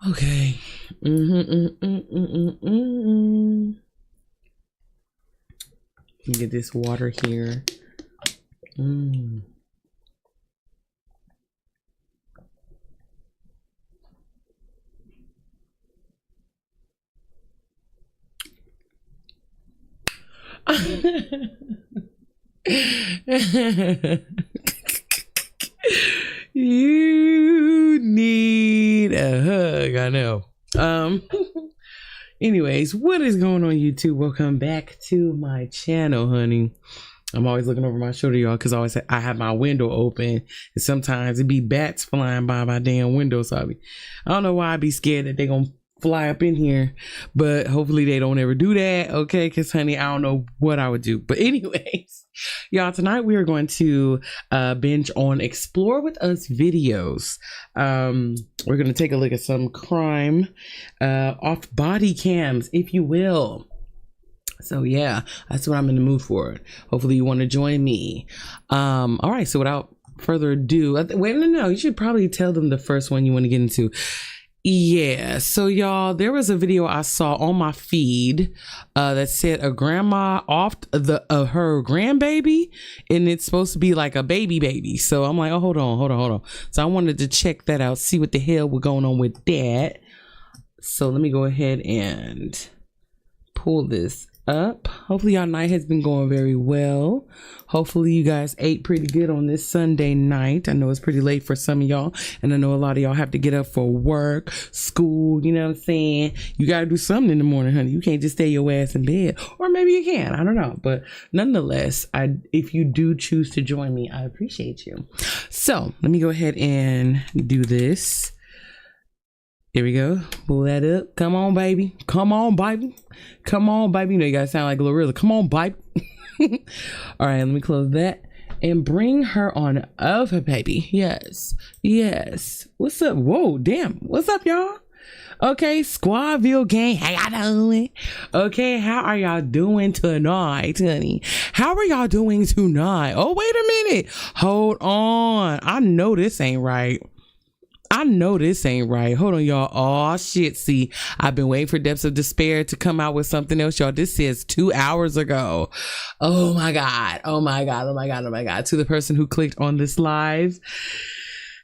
Okay. Get this water here. You need a hug, I know. Anyways, what is going on, YouTube? Welcome back to my channel, honey. I'm always looking over my shoulder, y'all, because I have my window open, and sometimes it be bats flying by my damn window. So I don't know why I be scared that they gonna fly up in here, but hopefully they don't ever do that, okay? Because, honey, I don't know what I would do. But anyways, y'all, tonight we are going to binge on Explore With Us videos. We're going to take a look at some crime off body cams, if you will. So yeah, that's what I'm in the mood for. Hopefully you want to join me. All right, so without further ado, wait, no, you should probably tell them the first one you want to get into. Yeah, so y'all, there was a video I saw on my feed that said a grandma off her grandbaby, and it's supposed to be like a baby. So I'm like, oh, hold on. So I wanted to check that out, see what the hell was going on with that. So let me go ahead and pull this up. Hopefully y'all night has been going very well. Hopefully you guys ate pretty good on this Sunday night. I know it's pretty late for some of y'all, and I know a lot of y'all have to get up for work, school, you know what I'm saying? You gotta do something in the morning, honey. You can't just stay your ass in bed, or maybe you can, I don't know. But nonetheless, if you do choose to join me, I appreciate you. So let me go ahead and do this. Here we go. Pull that up. Come on, baby. Come on, baby. Come on, baby. You know, you gotta sound like Glorilla. Come on, baby. All right, let me close that and bring her on over, baby. Yes. What's up? Whoa, damn. What's up, y'all? Okay, Squadville gang. How y'all doing? Okay, how are y'all doing tonight, honey? How are y'all doing tonight? Oh, wait a minute. Hold on. I know this ain't right. Hold on, y'all. Oh shit. See, I've been waiting for Depths of Despair to come out with something else, y'all. This says 2 hours ago. Oh my God. To the person who clicked on this live,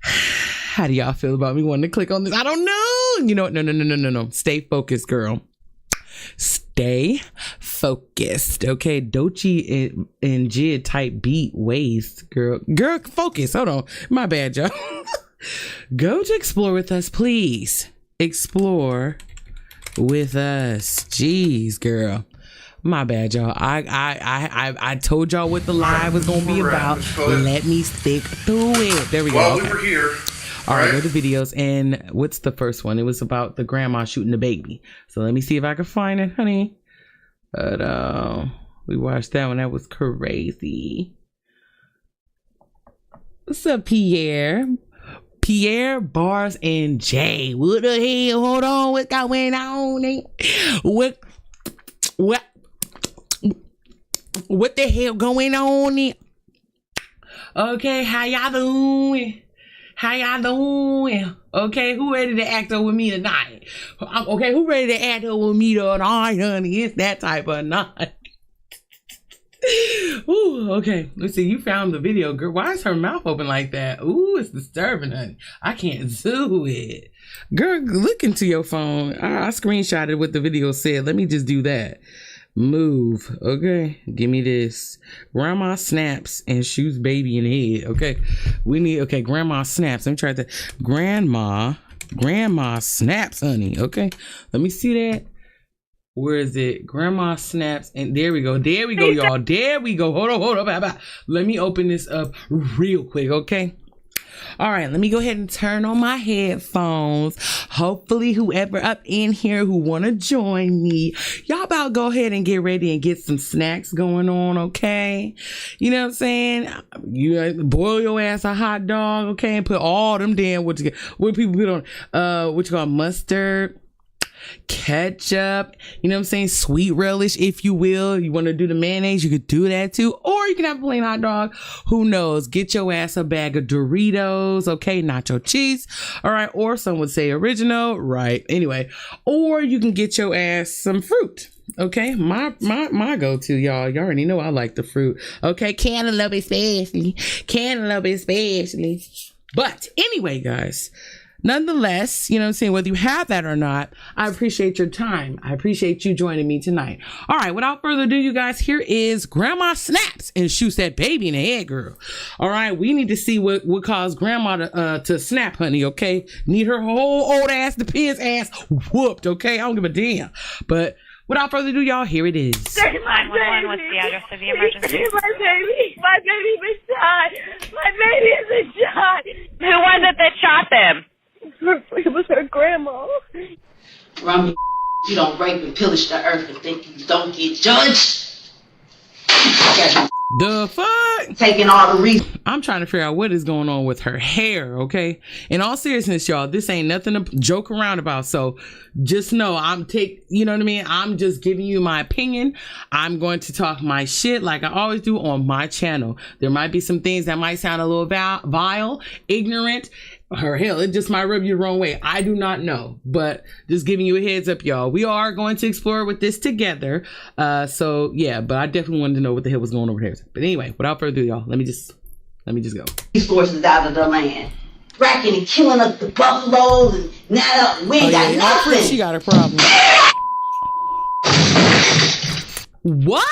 how do y'all feel about me wanting to click on this? I don't know. You know what? No. Stay focused, girl. Stay focused. Okay, Dochi and Jid type beat waist, girl, focus. Hold on, my bad, y'all. Go to Explore With Us, please. Explore With Us. Jeez, girl. My bad, y'all. I told y'all what the live was gonna be about. Let me stick to it. There we go. Well, we were here. All right, go to videos. And what's the first one? It was about the grandma shooting the baby. So let me see if I can find it, honey. But we watched that one. That was crazy. What's up, Pierre, Bars, and Jay? What the hell? Hold on, what's going on? What the hell going on? Okay, how y'all doing? Okay, who ready to act up with me tonight? Okay, who ready to act up with me tonight, honey? It's that type of night. Ooh, okay. Let's see. You found the video, girl. Why is her mouth open like that? Ooh, it's disturbing, honey. I can't do it. Girl, look into your phone. I screenshotted what the video said. Let me just do that. Move. Okay. Give me this. Grandma snaps and shoots baby in the head. Okay. Okay, grandma snaps. Let me try that. Grandma snaps, honey. Okay. Let me see that. Where is it? Grandma snaps, and there we go, y'all. There we go. Hold up. Let me open this up real quick, okay? All right, let me go ahead and turn on my headphones. Hopefully, whoever up in here who want to join me, y'all about go ahead and get ready and get some snacks going on, okay? You know what I'm saying? You boil your ass a hot dog, okay, and put all them damn what people put on what you call mustard, ketchup, you know what I'm saying, sweet relish, if you will. You want to do the mayonnaise, you could do that too, or you can have a plain hot dog. Who knows? Get your ass a bag of Doritos, okay, nacho cheese, all right, or some would say original, right? Anyway, or you can get your ass some fruit. Okay, my go-to, y'all already know I like the fruit. Okay, cantaloupe especially. But anyway, guys, nonetheless, you know what I'm saying, whether you have that or not, I appreciate your time. I appreciate you joining me tonight. All right, without further ado, you guys, here is Grandma Snaps and shoots that baby in the head, girl. All right, we need to see what caused Grandma to snap, honey, okay? Need her whole old ass, Depends ass whooped, okay? I don't give a damn. But without further ado, y'all, here it is. 911, what's the address of the emergency? My baby was shot. My baby is shot. Who was it that shot them? It was her grandma. Rummy, you don't rape and pillage the earth and think you don't get judged. The fuck? Taking all the reasons. I'm trying to figure out what is going on with her hair, okay? In all seriousness, y'all, this ain't nothing to joke around about. So just know you know what I mean? I'm just giving you my opinion. I'm going to talk my shit like I always do on my channel. There might be some things that might sound a little vile, ignorant, or hell, it just might rub you the wrong way. I do not know, but just giving you a heads up, y'all. We are going to explore with this together. So yeah, but I definitely wanted to know what the hell was going over there. But anyway, without further ado, y'all, let me just go. Resources out of the land. Racking and killing up the buffaloes and now we ain't got nothing. She got a problem. What?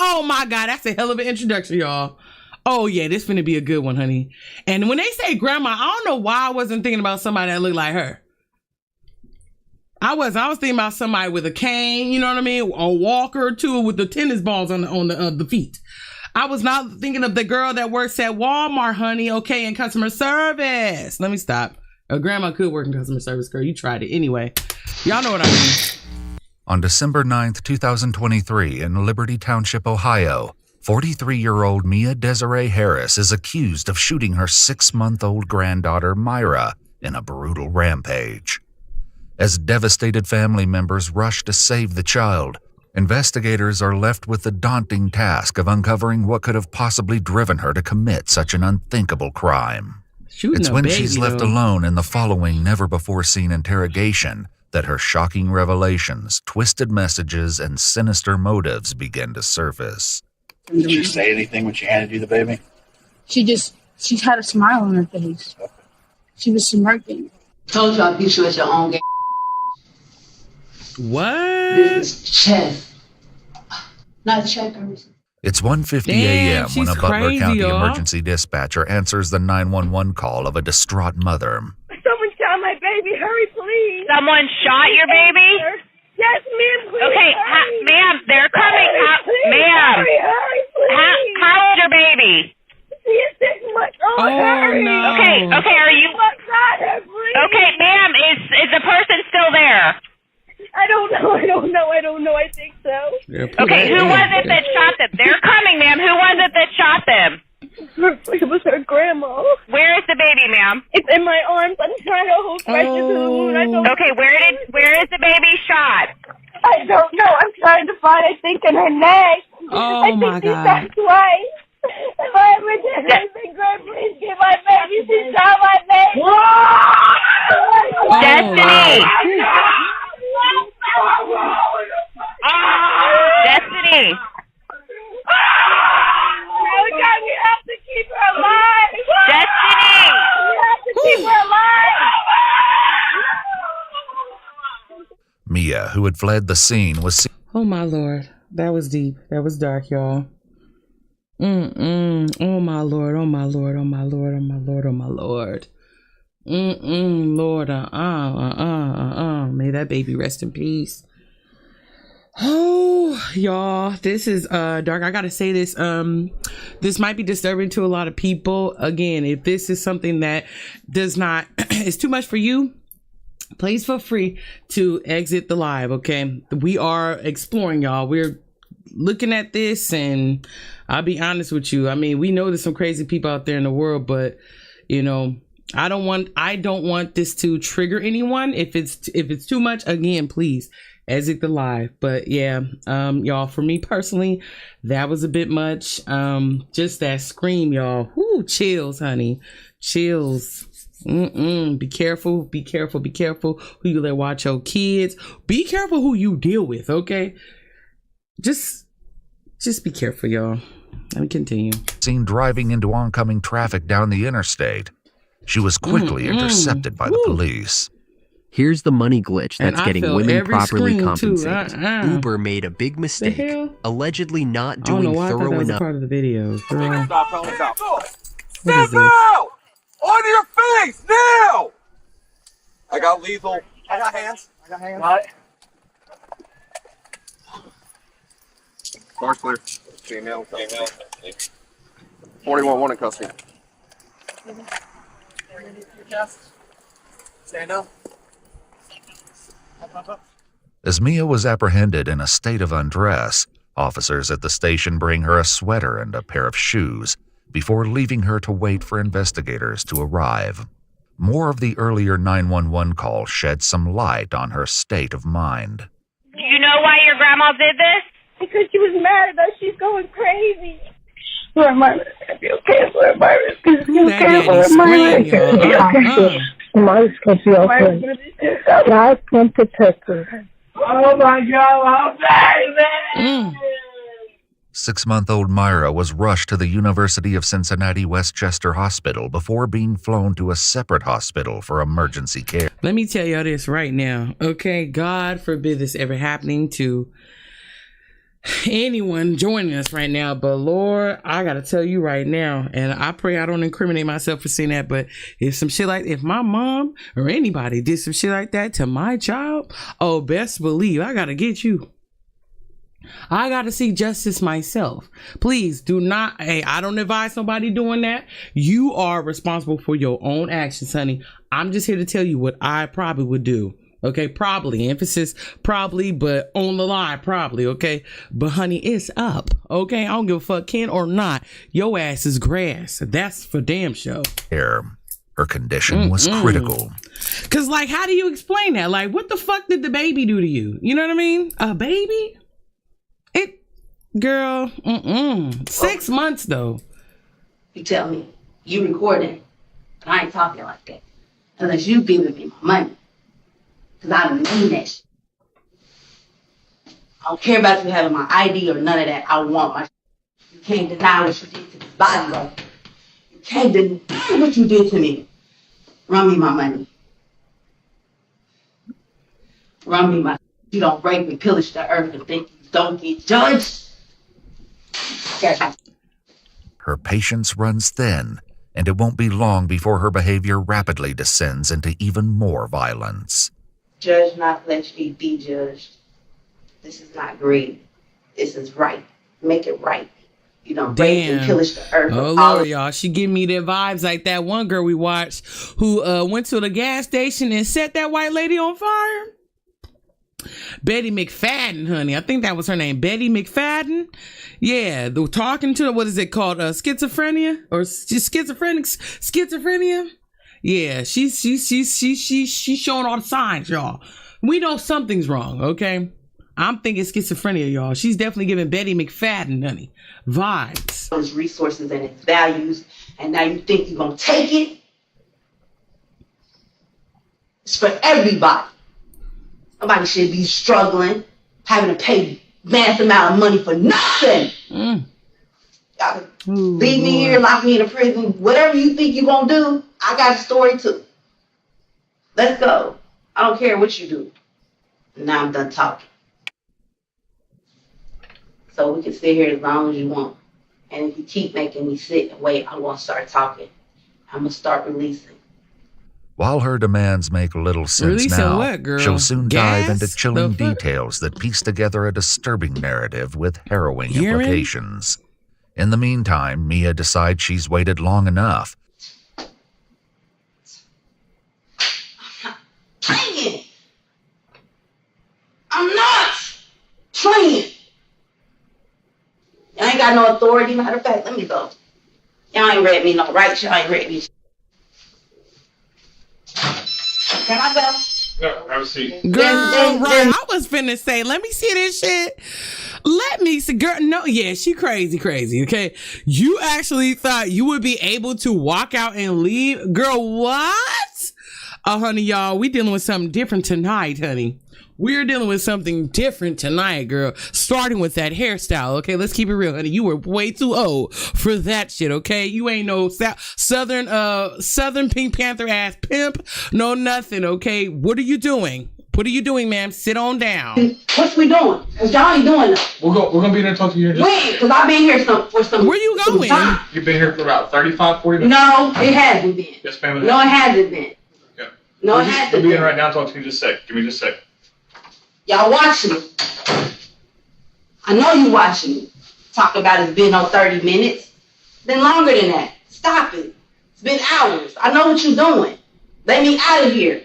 Oh my God, that's a hell of an introduction, y'all. Oh yeah, this finna be a good one, honey. And when they say grandma, I don't know why I wasn't thinking about somebody that looked like her. I was thinking about somebody with a cane, you know what I mean? A walker or two with the tennis balls on the feet. I was not thinking of the girl that works at Walmart, honey, okay, in customer service. Let me stop. A grandma could work in customer service, girl. You tried it. Anyway, y'all know what I mean. On December 9th, 2023, in Liberty Township, Ohio, 43-year-old Mia Desiree Harris is accused of shooting her 6-month-old granddaughter, Myra, in a brutal rampage. As devastated family members rush to save the child, investigators are left with the daunting task of uncovering what could have possibly driven her to commit such an unthinkable crime. It's when she's left alone in the following never-before-seen interrogation that her shocking revelations, twisted messages, and sinister motives begin to surface. Did she say anything when she handed you the baby? She had a smile on her face. She was smirking. Told you I'll beat you at your own game. What? This is chess, not checkers. It's 1:50 a.m. when a Butler County emergency dispatcher answers the 911 call of a distraught mother. Someone shot my baby. Hurry, please. Someone shot your baby? Yes, ma'am, please. Okay, ma'am, they're coming. Ma'am, Hurry, please. How old's your baby? She is 6 months old. Oh, hurry. no. Okay, are you... Oh, God, her, please. Okay, ma'am, is the person still there? I don't know. I think so. Okay, who was it that shot them? They're coming, ma'am. Who was it that shot them? It was her grandma. Where is the baby, ma'am? It's in my arms. I'm trying to hold right into the wound. I don't Okay, where is the baby shot? I don't know. I'm trying to find, I think, in her neck. Oh, I think my God. That's twice. If I ever did anything good, please give my baby. She shot my baby. Destiny! Destiny! Oh, God, we have to keep her alive. Destiny! We have to keep her alive. Mia, who had fled the scene, was seen. Oh my Lord, that was deep. That was dark, y'all. Oh my Lord. Oh my Lord. Oh my Lord. Oh my Lord. Oh my Lord. Lord. May that baby rest in peace. Oh, y'all, this is dark. I gotta say this. This might be disturbing to a lot of people. Again, if this is something that does not is too much for you, please feel free to exit the live. Okay, we are exploring, y'all. We're looking at this, and I'll be honest with you. I mean, we know there's some crazy people out there in the world, but you know, I don't want this to trigger anyone. If it's too much, again, please exit the live. But yeah, y'all, for me personally, that was a bit much. Just that scream, y'all. Whoo, chills, honey. Chills. Be careful who you let watch your kids. Be careful who you deal with, okay? Just be careful, y'all. Let me continue. Seen driving into oncoming traffic down the interstate. She was quickly intercepted by the police. Here's the money glitch that's getting women properly compensated. Uber made a big mistake, allegedly not doing thorough enough. Part of the video. Girl. Step out! On your face now! I got lethal. I got hands. Got it. Car's clear. Female. 41-1 in custody. Stand up. As Mia was apprehended in a state of undress, officers at the station bring her a sweater and a pair of shoes before leaving her to wait for investigators to arrive. More of the earlier 911 call shed some light on her state of mind. Do you know why your grandma did this? Because she was mad at us. She's going crazy. Lord Myra, it's gonna be okay. Lord Myra, it's gonna be okay. Lord Myra, it's gonna be okay. Myra's gonna be okay. God's gonna protect her. Oh my God, I'm back. 6-month-old Myra was rushed to the University of Cincinnati Westchester Hospital before being flown to a separate hospital for emergency care. Let me tell y'all this right now, okay? God forbid this ever happening to anyone joining us right now, but Lord, I gotta tell you right now, and I pray I don't incriminate myself for saying that, but if my mom or anybody did some shit like that to my child, oh, best believe I gotta get you. I gotta see justice myself. Please do not. Hey, I don't advise somebody doing that. You are responsible for your own actions, honey. I'm just here to tell you what I probably would do. Okay, probably, emphasis probably, but on the line probably. Okay, but honey, it's up. Okay, I don't give a fuck, can or not. Your ass is grass. That's for damn sure. Her condition was critical. Cause like, how do you explain that? Like, what the fuck did the baby do to you? You know what I mean? A baby? Girl, 6 months though. You tell me, you recording, but I ain't talking like that. Unless you giving me my money. Because I don't mean that shit. I don't care about you having my ID or none of that. I want my shit. You can't deny what you did to this body, though. You can't deny what you did to me. Run me my money. Run me my shit. You don't rape and pillage the earth and think you don't get judged. Her patience runs thin, and it won't be long before her behavior rapidly descends into even more violence. Judge not, let you be judged. This is not great. This is right. Make it right. You don't rape and pillage the earth. Oh Lord, y'all. She give me the vibes like that one girl we watched who went to the gas station and set that white lady on fire. Betty McFadden, honey. I think that was her name. Betty McFadden. Yeah, the talking to, what is it called? Schizophrenia or just schizophrenia. Yeah, she's showing all the signs, y'all. We know something's wrong, okay? I'm thinking schizophrenia, y'all. She's definitely giving Betty McFadden, honey, vibes. Those resources and its values, and now you think you're gonna take it? It's for everybody. Nobody should be struggling, having to pay mass amount of money for nothing. Y'all leave me here, lock me in a prison, whatever you think you're gonna do, I got a story too. Let's go. I don't care what you do. Now I'm done talking. So we can sit here as long as you want. And if you keep making me sit and wait, I'm gonna start talking. I'm gonna start releasing. While her demands make little sense now, she'll soon dive into chilling details that piece together a disturbing narrative with harrowing implications. In the meantime, Mia decides she's waited long enough. Playing. I'm not playing. Y'all ain't got no authority. Matter of fact, let me go. Y'all ain't read me no rights. Y'all ain't read me. Can I go? No, have a seat. Girl, right. I was finna say, let me see this shit. Let me see. Girl, no, yeah, she crazy, okay? You actually thought you would be able to walk out and leave? Girl, what? Oh, honey, y'all, we dealing with something different tonight, honey. We're dealing with something different tonight, girl. Starting with that hairstyle, okay? Let's keep it real, honey. You were way too old for that shit, okay? You ain't no Southern Pink Panther ass pimp. No nothing, okay? What are you doing? What are you doing, ma'am? Sit on down. What we doing? Because y'all ain't doing that. We're gonna be there and talk to you. When? Because I've been here for some. Where you going? You've been here for about 35, 40 minutes. No, it hasn't been. Yes, ma'am. No, it hasn't been. Okay. No, it hasn't been. We'll be in right now. Talk to you just a sec. Give me just a sec. Y'all watching me. I know you watching me. Talk about it's been on 30 minutes. Been longer than that. Stop it. It's been hours. I know what you're doing. Let me out of here.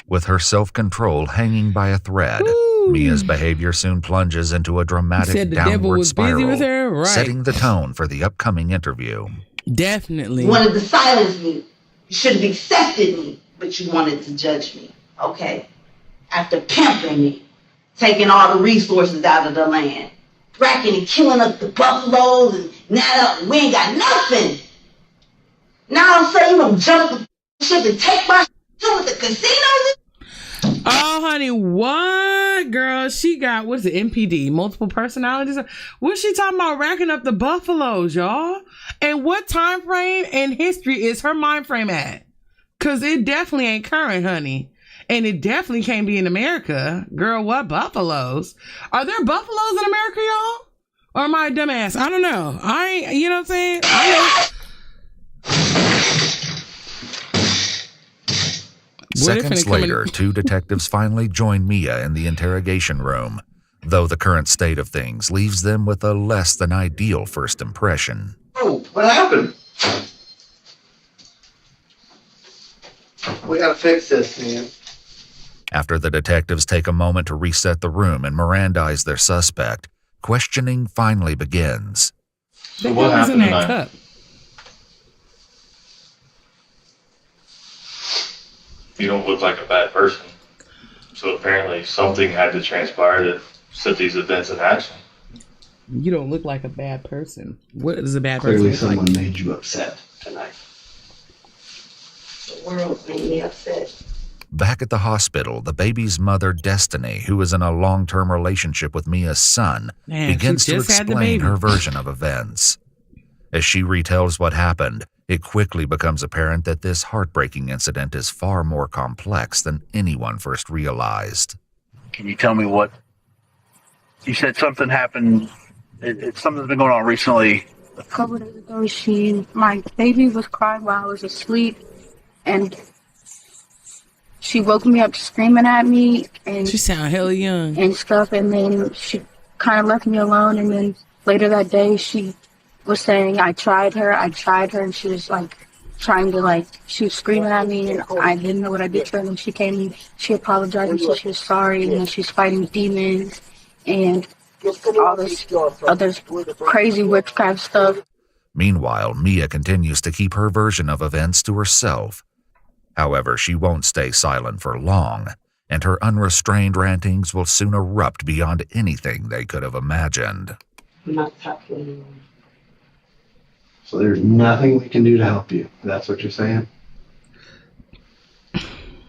With her self-control hanging by a thread, Mia's behavior soon plunges into a dramatic downward spiral, setting the tone for the upcoming interview. Definitely. You wanted to silence me. You should have accepted me, but you wanted to judge me. Okay? After pimping me, taking all the resources out of the land, bracking and killing up the buffaloes, and now we ain't got nothing. Now all of a sudden you gonna jump the ship and take my shit with the casinos? Oh, honey, what? Girl, she got, what's it, MPD, multiple personalities? What's she talking about, racking up the buffaloes, y'all? And what time frame in history is her mind frame at? Because it definitely ain't current, honey. And it definitely can't be in America. Girl, what buffaloes? Are there buffaloes in America, y'all? Or am I a dumbass? I don't know. You know what I'm saying? Seconds later, two detectives finally join Mia in the interrogation room, though the current state of things leaves them with a less than ideal first impression. Oh, what happened? We gotta fix this, man. After the detectives take a moment to reset the room and Mirandize their suspect, questioning finally begins. So what happened tonight? You don't look like a bad person. So apparently something had to transpire to set these events in action. You don't look like a bad person. What is a bad Clearly person? Someone made you upset tonight. The world made me upset. Back at the hospital, the baby's mother, Destiny, who is in a long-term relationship with Mia's son, begins to explain her version of events. As she retells what happened, it quickly becomes apparent that this heartbreaking incident is far more complex than anyone first realized. Can you tell me what? You said something happened. Something's been going on recently. A couple days ago, my baby was crying while I was asleep, and she woke me up screaming at me, and she sound hella young and stuff. And then she kind of left me alone. And then later that day, she was saying, I tried her, and she was she was screaming at me, and I didn't know what I did to her. And then she came and she apologized and said she was sorry, and then she's fighting demons and all this other crazy witchcraft stuff. Meanwhile, Mia continues to keep her version of events to herself. However, she won't stay silent for long, and her unrestrained rantings will soon erupt beyond anything they could have imagined. I'm not talking anymore. So there's nothing we can do to help you. That's what you're saying?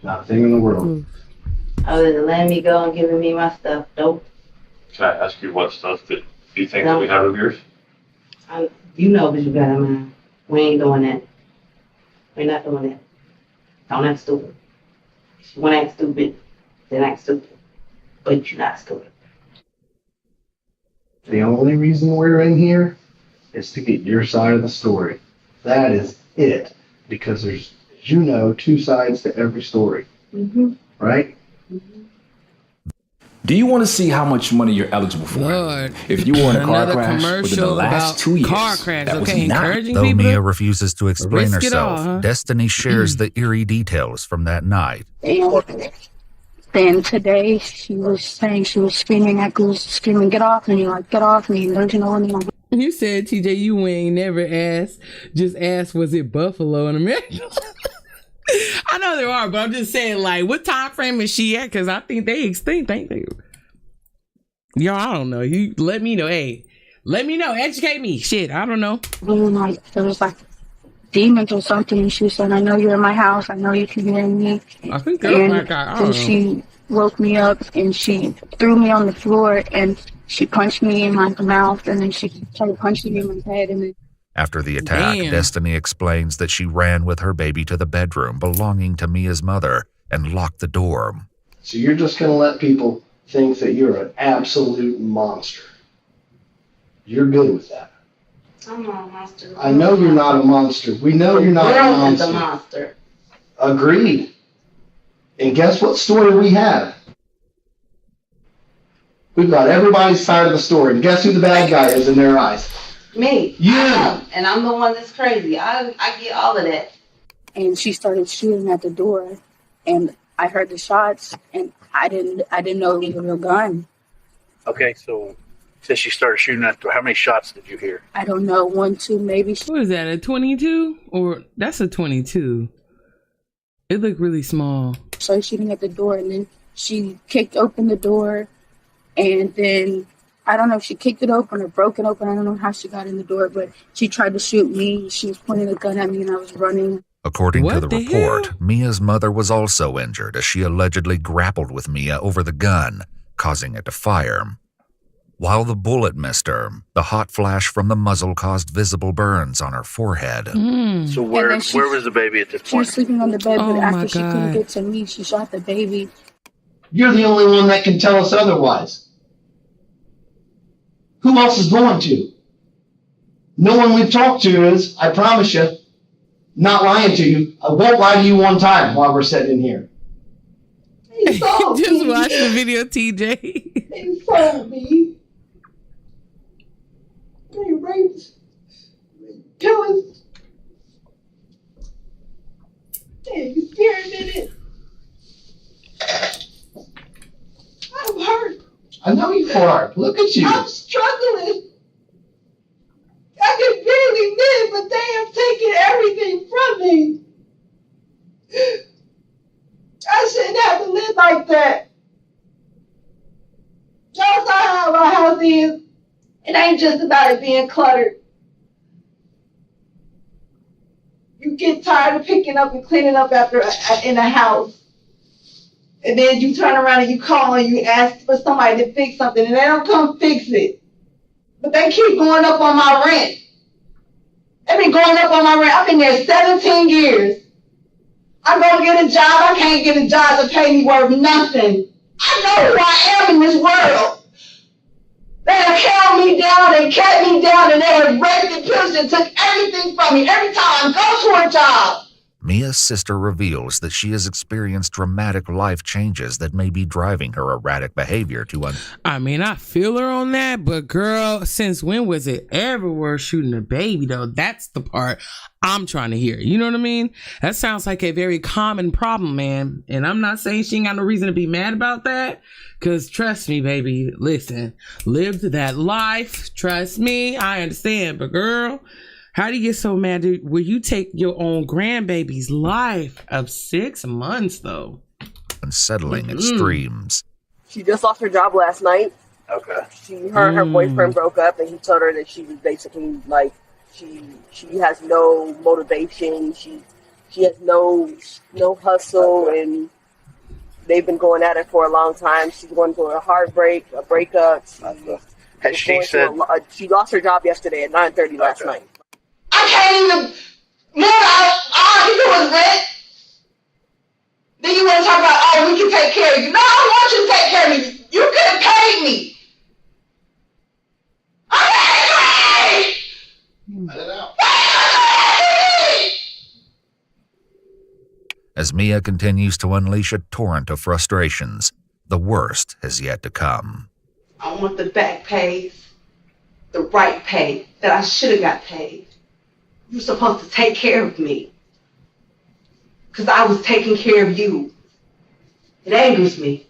Not a thing in the world. Other than letting me go and giving me my stuff. Nope. Can I ask you what stuff that you think that we have of yours? You know what you got in mind. We ain't doing that. We're not doing that. Don't act stupid. If you want to act stupid, then act stupid. But you're not stupid. The only reason we're in here is to get your side of the story. That is it. Because there's, as you know, two sides to every story. Mm-hmm. Right? Mm-hmm. Do you want to see how much money you're eligible for? Lord. If you were in a car crash within the last 2 years, car crash, that okay, was not. encouraging Though people Mia refuses to explain herself, all, huh? Destiny shares the eerie details from that night. And then today, she was saying she was screaming at me, screaming, get off me, get off me. There's no one. You said, TJ, you ain't never asked, just asked, was it buffalo in America? I know there are, but I'm just saying, like, what time frame is she at? Because I think they extinct, ain't they? Yo, I don't know. You let me know. Hey, let me know. Educate me. Shit, I don't know. Like, there was like demons or something, and she said, I know you're in my house. I know you can hear me. I think that's like I don't know. She woke me up and she threw me on the floor and she punched me in my mouth, and then she started punching me in my head. And then after the attack, Destiny explains that she ran with her baby to the bedroom belonging to Mia's mother and locked the door. So you're just going to let people think that you're an absolute monster. You're good with that. I'm not a monster. I know you're not a monster. We know you're not a monster. Agreed. And guess what story we have? We've got everybody's side of the story. And guess who the bad guy is in their eyes? Me. You. And I'm the one that's crazy. I get all of that. And she started shooting at the door, and I heard the shots, and I didn't know it was a real gun. Okay, so since she started shooting at the door, how many shots did you hear? I don't know, 1, 2, maybe. What is that, a 22? Or that's a 22. It looked really small. So shooting at the door, and then she kicked open the door, and then I don't know if she kicked it open or broke it open. I don't know how she got in the door, but she tried to shoot me. She was pointing a gun at me, and I was running. According to the report, Mia's mother was also injured as she allegedly grappled with Mia over the gun, causing it to fire. While the bullet missed her, the hot flash from the muzzle caused visible burns on her forehead. So where was the baby at this point? She was sleeping on the bed, but after she couldn't get to me, she shot the baby. You're the only one that can tell us otherwise. Who else is going to? No one we've talked to is, I promise you, not lying to you. I won't lie to you one time while we're sitting in here. Just watch the video, TJ. They sold me. They raped. Killers. Hey, you scared a minute? I'm hurt. I know you are. Look at you. I'm struggling. I can barely live, but they have taken everything from me. I shouldn't have to live like that. That's not how my house is. It ain't just about it being cluttered. You get tired of picking up and cleaning up after in a house. And then you turn around and you call and you ask for somebody to fix something and they don't come fix it. But they keep going up on my rent. They've been going up on my rent. I've been there 17 years. I go to get a job. I can't get a job to pay me worth nothing. I know who I am in this world. They have held me down, they kept me down, and they have raped and pillaged and took everything from me every time I go to a job. Mia's sister reveals that she has experienced dramatic life changes that may be driving her erratic behavior to I mean, I feel her on that, but girl, since when was it ever worth shooting a baby, though? That's the part I'm trying to hear. You know what I mean? That sounds like a very common problem, man. And I'm not saying she ain't got no reason to be mad about that, because trust me, baby, listen, lived that life. Trust me, I understand, but girl, how do you get so mad where you take your own grandbaby's life of 6 months, though? Unsettling extremes. She just lost her job last night. Okay. Her and her boyfriend broke up, and he told her that she was basically like she has no motivation. She has no hustle, and they've been going at it for a long time. She's going through a heartbreak, a breakup. Has she said she lost her job yesterday at 9:30 last night? I can't even move out. All I can do is rent. Then you want to talk about, oh, we can take care of you. No, I don't want you to take care of me. You could have paid me. I'm angry! Let it out. As Mia continues to unleash a torrent of frustrations, the worst has yet to come. I want the back pay, the right pay that I should have got paid. You're supposed to take care of me. Because I was taking care of you. It angers me.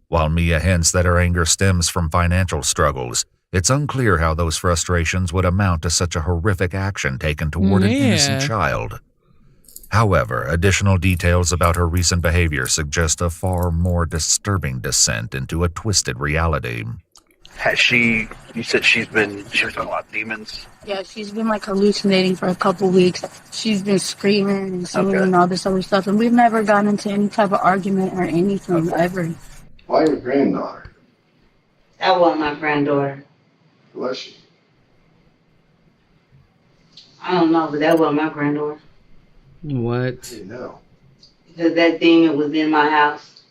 While Mia hints that her anger stems from financial struggles, it's unclear how those frustrations would amount to such a horrific action taken toward an innocent child. However, additional details about her recent behavior suggest a far more disturbing descent into a twisted reality. Has she, you said she was talking about demons? Yeah, she's been like hallucinating for a couple weeks. She's been screaming and singing and all this other stuff. And we've never gotten into any type of argument or anything ever. Why your granddaughter? That wasn't my granddaughter. Who was she? I don't know, but that wasn't my granddaughter. What? You know. Because that demon was in my house.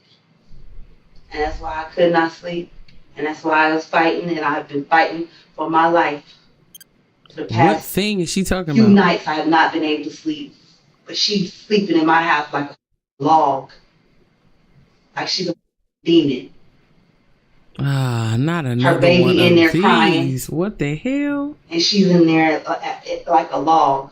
And that's why I could not sleep. And that's why I was fighting, and I've been fighting for my life. For the past what thing is she talking few about? nights I have not been able to sleep. But she's sleeping in my house like a log. Like she's a demon. Ah, not another her baby one in of there these. crying. What the hell? And she's in there like a log.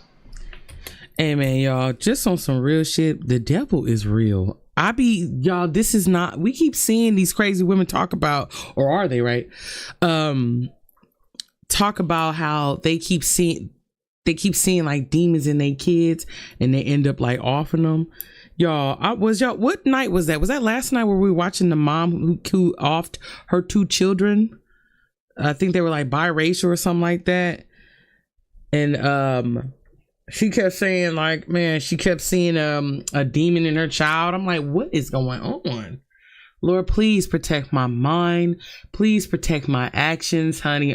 Hey man, y'all, just on some real shit, the devil is real. Y'all, this is not, we keep seeing these crazy women talk about, or are they, right? Talk about how they keep seeing like demons in their kids and they end up like offing them. Y'all, what night was that? Was that last night where we were watching the mom who offed her 2 children? I think they were like biracial or something like that. And she kept saying like, man, she kept seeing a demon in her child. I'm like, what is going on? Lord, please protect my mind. Please protect my actions, honey.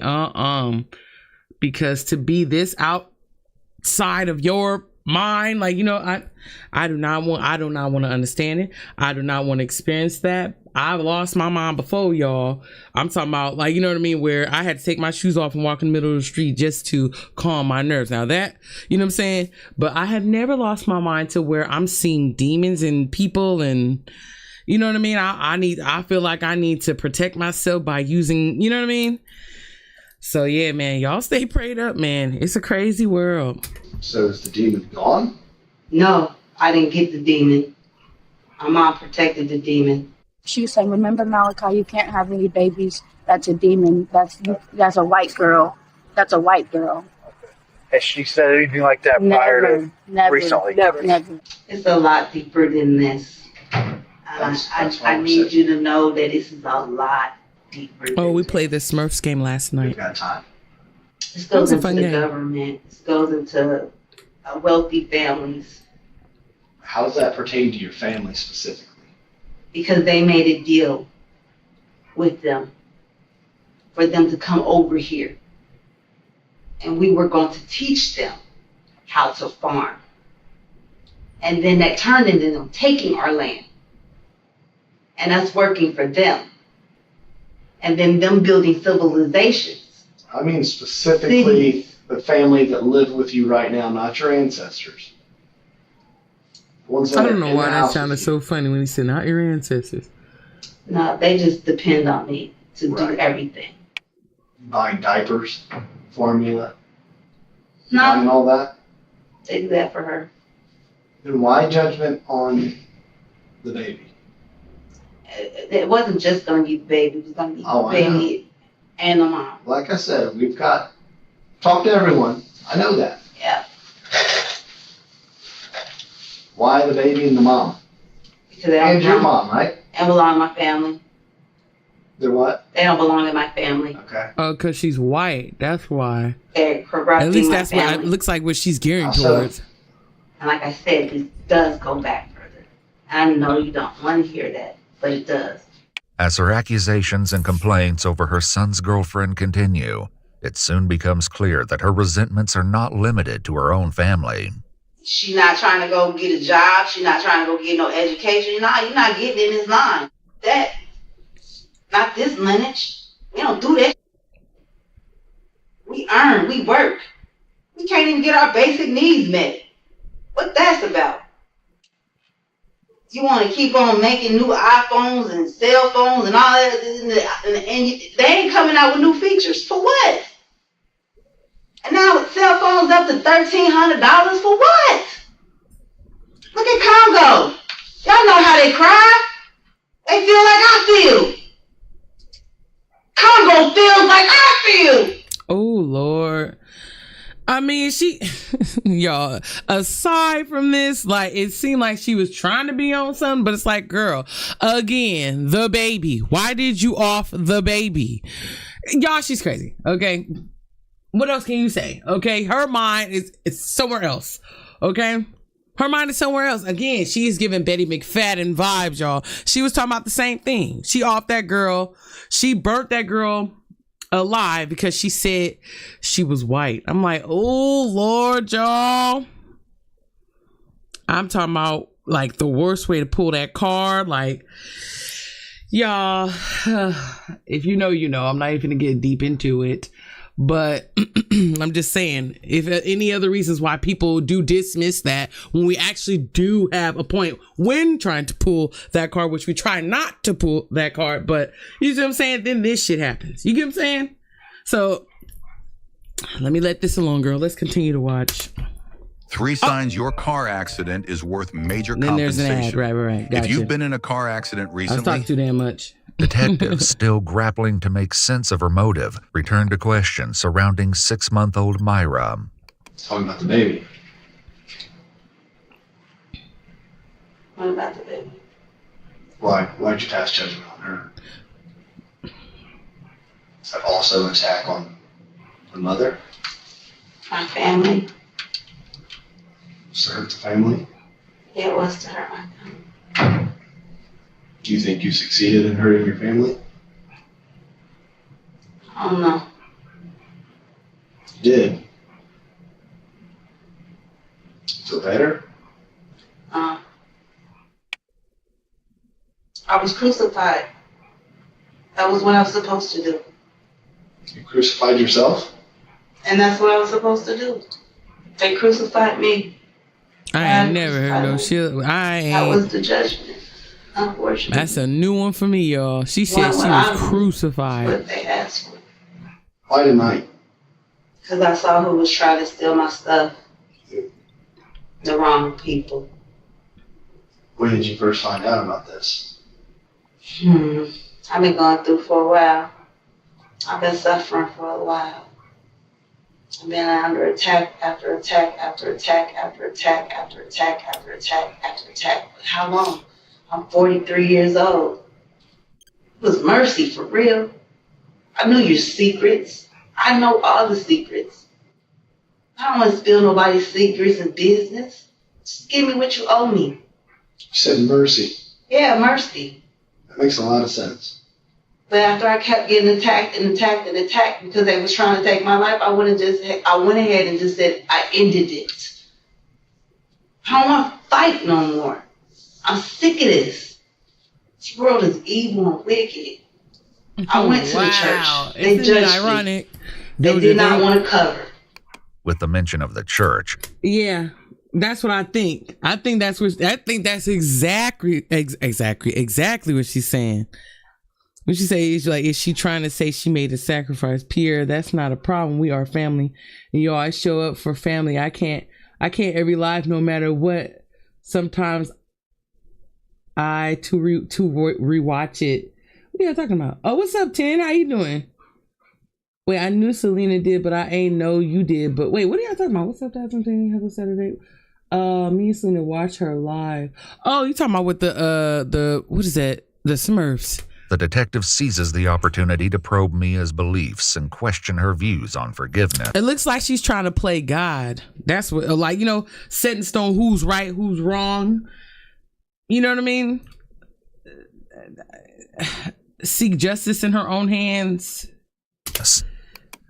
Because to be this outside of your mind, like, you know, I do not want to understand it. I do not want to experience that. I've lost my mind before, y'all. I'm talking about, like, you know what I mean, where I had to take my shoes off and walk in the middle of the street just to calm my nerves. Now that, you know what I'm saying? But I have never lost my mind to where I'm seeing demons and people, and you know what I mean? I feel like I need to protect myself by using, you know what I mean? So yeah, man, y'all stay prayed up, man. It's a crazy world. So is the demon gone? No, I didn't get the demon. My mom protected the demon. She was saying, remember, Malachi, you can't have any babies. That's a demon. That's a white girl. That's a white girl. Has she said anything like that prior to recently? Never. It's a lot deeper than this. I need you to know that this is a lot deeper. Oh, we played the Smurfs game last night. We've got time. This goes into the government. This goes into wealthy families. How does that pertain to your family specifically? Because they made a deal with them for them to come over here. And we were going to teach them how to farm. And then that turned into them taking our land. And us working for them. And then them building civilizations. I mean specifically the family that live with you right now, not your ancestors. I don't know why that sounded so funny when he said, not your ancestors. No, they just depend on me to do everything. Buying diapers, formula, No. buying all that. They do that for her. Then why judgment on the baby? It wasn't just going to be the baby. It was going to be the baby and the mom. Like I said, we've got, talk to everyone. I know that. Yeah. Why the baby and the mom? Because they don't And your belong- mom, right? They belong in my family. They're what? They don't belong in my family. Okay. Oh, because she's white. That's why. They're corrupting At least my that's what family. it looks like what she's gearing towards. And like I said, this does go back further. I know you don't want to hear that, but it does. As her accusations and complaints over her son's girlfriend continue, it soon becomes clear that her resentments are not limited to her own family. She's not trying to go get a job. She's not trying to go get no education. You're not getting in this line. Not this lineage. We don't do that. We earn. We work. We can't even get our basic needs met. What that's about? You want to keep on making new iPhones and cell phones and all that, and they ain't coming out with new features. For what? And now with cell phones up to $1,300 for what? Look at Congo. Y'all know how they cry. They feel like I feel. Congo feels like I feel. Oh, Lord. I mean, y'all, aside from this, like, it seemed like she was trying to be on something, but it's like, girl, again, the baby. Why did you off the baby? Y'all, she's crazy. Okay. What else can you say? Okay. Her mind is somewhere else. Okay. Her mind is somewhere else. Again, she is giving Betty McFadden vibes, y'all. She was talking about the same thing. She off that girl. She burnt that girl alive because she said she was white. I'm like, oh Lord, y'all. I'm talking about like the worst way to pull that card. Like, y'all, if you know, you know. I'm not even gonna get deep into it, but I'm just saying, if any other reasons why people do dismiss that when we actually do have a point when trying to pull that card, which we try not to pull that card, but you see what I'm saying? Then this shit happens. You get what I'm saying? So let me let this alone, girl. Let's continue to watch. 3 signs your car accident is worth major then compensation. There's an ad. Right. Gotcha. If you've been in a car accident recently, I've talked too damn much. Detectives, still grappling to make sense of her motive, return to questions surrounding 6-month-old Myra. Talking about the baby. What about the baby? Why'd you pass judgment on her? Is that also an attack on the mother? My family. Was it hurt the family? Yeah, it was to hurt my family. Do you think you succeeded in hurting your family? I don't know. You did. Feel better? I was crucified. That was what I was supposed to do. You crucified yourself? And that's what I was supposed to do. They crucified me. I ain't never heard no shit. That was the judgment. Unfortunately. That's a new one for me, y'all. She said she was crucified. What they asked for. Why tonight? Because I saw who was trying to steal my stuff. The wrong people. When did you first find out about this? I've been going through for a while. I've been suffering for a while. I've been under attack after attack after attack after attack after attack after attack after attack. How long? I'm 43 years old. It was mercy, for real. I knew your secrets. I know all the secrets. I don't want to spill nobody's secrets and business. Just give me what you owe me. You said mercy. Yeah, mercy. That makes a lot of sense. But after I kept getting attacked and attacked and attacked because they was trying to take my life, I went ahead and just said, I ended it. I don't want to fight no more. I'm sick of this. This world is evil and wicked. I went to the church. They judged me. They did not want to cover. With the mention of the church. Yeah, that's what I think. I think that's exactly what she's saying. When she says, like, is she trying to say she made a sacrifice? Pierre, that's not a problem. We are family, and y'all, I show up for family. I can't every life, no matter what. Sometimes I to rewatch it. What are y'all talking about? Oh, what's up, Tin? How you doing? Wait, I knew Selena did, but I ain't know you did. But wait, what are y'all talking about? What's up, Tin? Happy Saturday. Me and Selena watch her live. Oh, you talking about with the what is that? The Smurfs. The detective seizes the opportunity to probe Mia's beliefs and question her views on forgiveness. It looks like she's trying to play God. That's what, like, you know, set in stone who's right, who's wrong. You know what I mean? Seek justice in her own hands.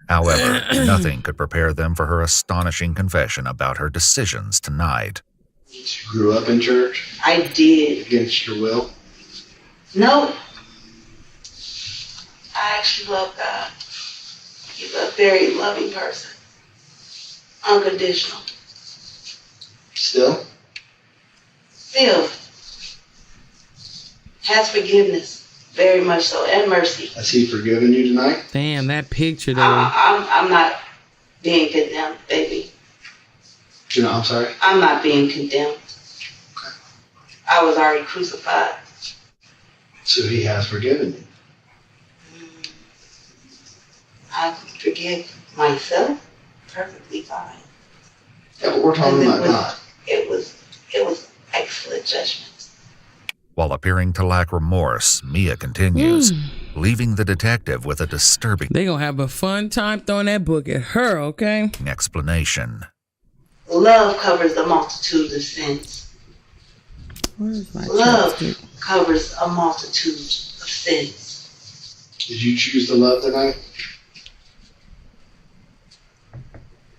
However, nothing could prepare them for her astonishing confession about her decisions tonight. You grew up in church? I did. Against your will? No. I actually love God. He's a very loving person. Unconditional. Still? Still. Has forgiveness. Very much so. And mercy. Has he forgiven you tonight? Damn, that picture though. I'm not being condemned, baby. I'm sorry? I'm not being condemned. Okay. I was already crucified. So he has forgiven you? I forgive myself. perfectly fine. Yeah, but we're talking about God. It was excellent judgment. While appearing to lack remorse, Mia continues, leaving the detective with a disturbing They gonna have a fun time throwing that book at her, okay? explanation. Love covers a multitude of sins. Love covers a multitude of sins. Did you choose to love tonight?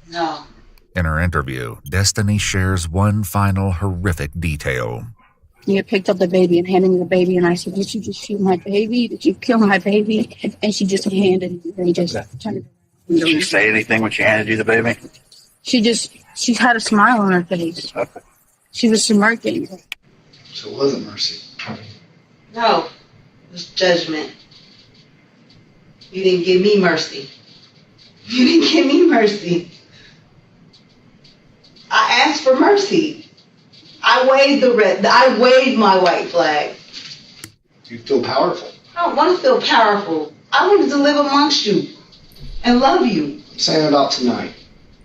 No. In her interview, Destiny shares one final horrific detail. He had picked up the baby and handed me the baby, and I said, "Did you just shoot my baby? Did you kill my baby?" And she just handed it, and he just turned it around. Did she say anything when she handed you the baby? She had a smile on her face. She was smirking. So it wasn't mercy. No. It was judgment. You didn't give me mercy. You didn't give me mercy. I asked for mercy. I waved my white flag. You feel powerful. I don't want to feel powerful. I wanted to live amongst you and love you. I'm saying about tonight.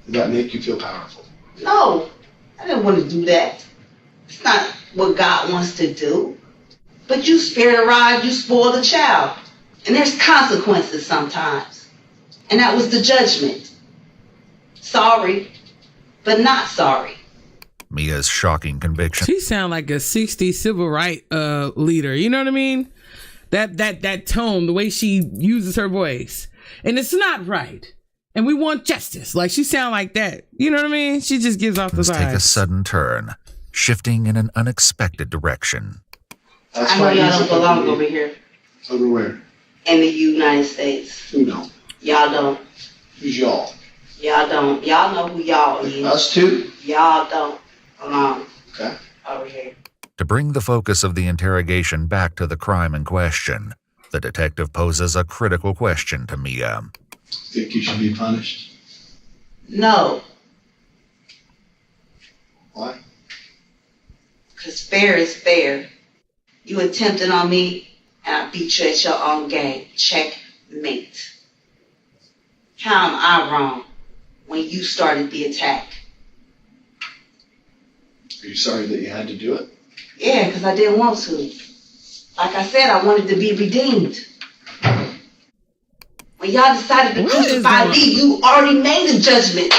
Did that make you feel powerful? No, I didn't want to do that. It's not what God wants to do. But you spare the rod, you spoil the child. And there's consequences sometimes. And that was the judgment. Sorry, but not sorry. Mia's shocking conviction. She sound like a 60s civil rights leader. You know what I mean? That tone, the way she uses her voice. And it's not right. And we want justice. Like, she sound like that. You know what I mean? She just gives off the vibes. Take a sudden turn, shifting in an unexpected direction. I know y'all don't belong over here. Over where? In the United States. Who don't? Y'all don't. Who's y'all? Y'all don't. Y'all know who y'all is. Us too? Y'all don't belong. Okay. Over here. To bring the focus of the interrogation back to the crime in question, the detective poses a critical question to Mia. Think you should be punished? No. Why? Because fair is fair. You attempted on me, and I beat you at your own game. Checkmate. How am I wrong when you started the attack? Are you sorry that you had to do it? Yeah, because I didn't want to. Like I said, I wanted to be redeemed. When y'all decided to crucify me, you already made a judgment.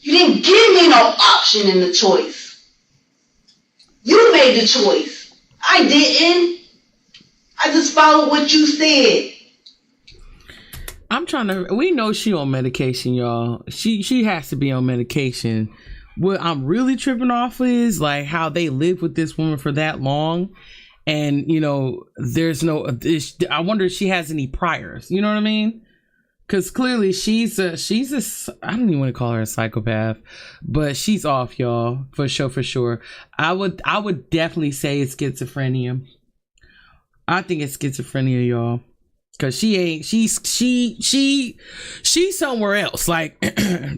You didn't give me no option in the choice. You made the choice. I didn't. I just followed what you said. We know she on medication, y'all. She has to be on medication. What I'm really tripping off is like how they lived with this woman for that long. And, you know, I wonder if she has any priors. You know what I mean? Because clearly she's a, I don't even want to call her a psychopath, but she's off, y'all, for sure. I would definitely say it's schizophrenia. I think it's schizophrenia, y'all. Cause she's somewhere else, like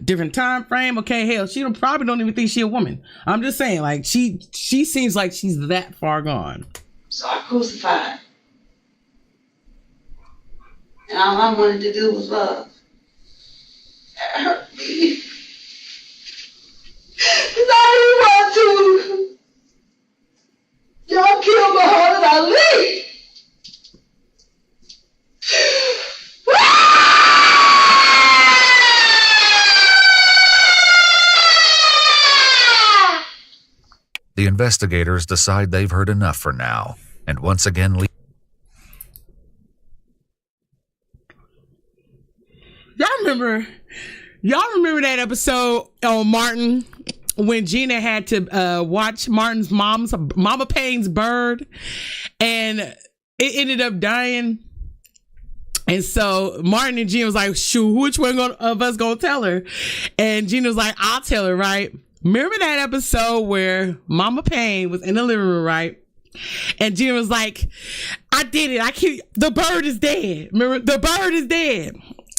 different time frame. Okay, hell, she probably don't even think she a woman. I'm just saying, like she seems like she's that far gone. So I crucified. And all I wanted to do was love. It hurt me. Cause I didn't want to. Y'all killed my heart and I leave. The investigators decide they've heard enough for now, and once again leave. Y'all remember that episode on Martin when Gina had to watch Martin's Mama Payne's bird, and it ended up dying. And so Martin and Gina was like, shoot, which one of us gonna tell her? And Gina was like, I'll tell her, right? Remember that episode where Mama Payne was in the living room, right? And Gina was like, I did it. The bird is dead. Remember, the bird is dead.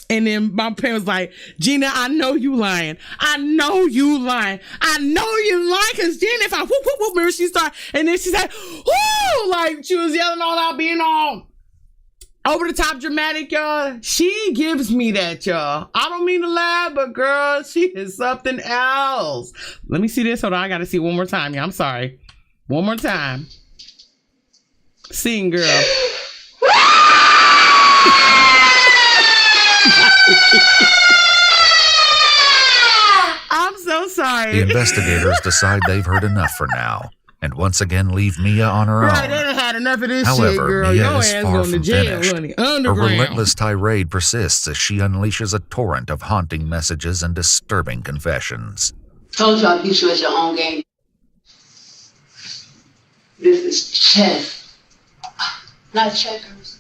And then Mama Payne was like, Gina, I know you lying. I know you lying. I know you lying. Cause Gina, if I whoop, whoop, whoop, remember she started, and then she said, whoo, like she was yelling all out, being all, over the top dramatic, y'all. She gives me that, y'all. I don't mean to laugh, but girl, she is something else. Let me see this. Hold on, I gotta see it one more time. Yeah, I'm sorry. One more time. Sing, girl. I'm so sorry. The investigators decide they've heard enough for now, and once again leave Mia on her own. Right, they done had enough of this However, shit, girl. Mia Your is ass far going to from jail, finished. honey. Her Underground. relentless tirade persists as she unleashes a torrent of haunting messages and disturbing confessions. Told you I'd beat you at your own game. This is chess, not checkers.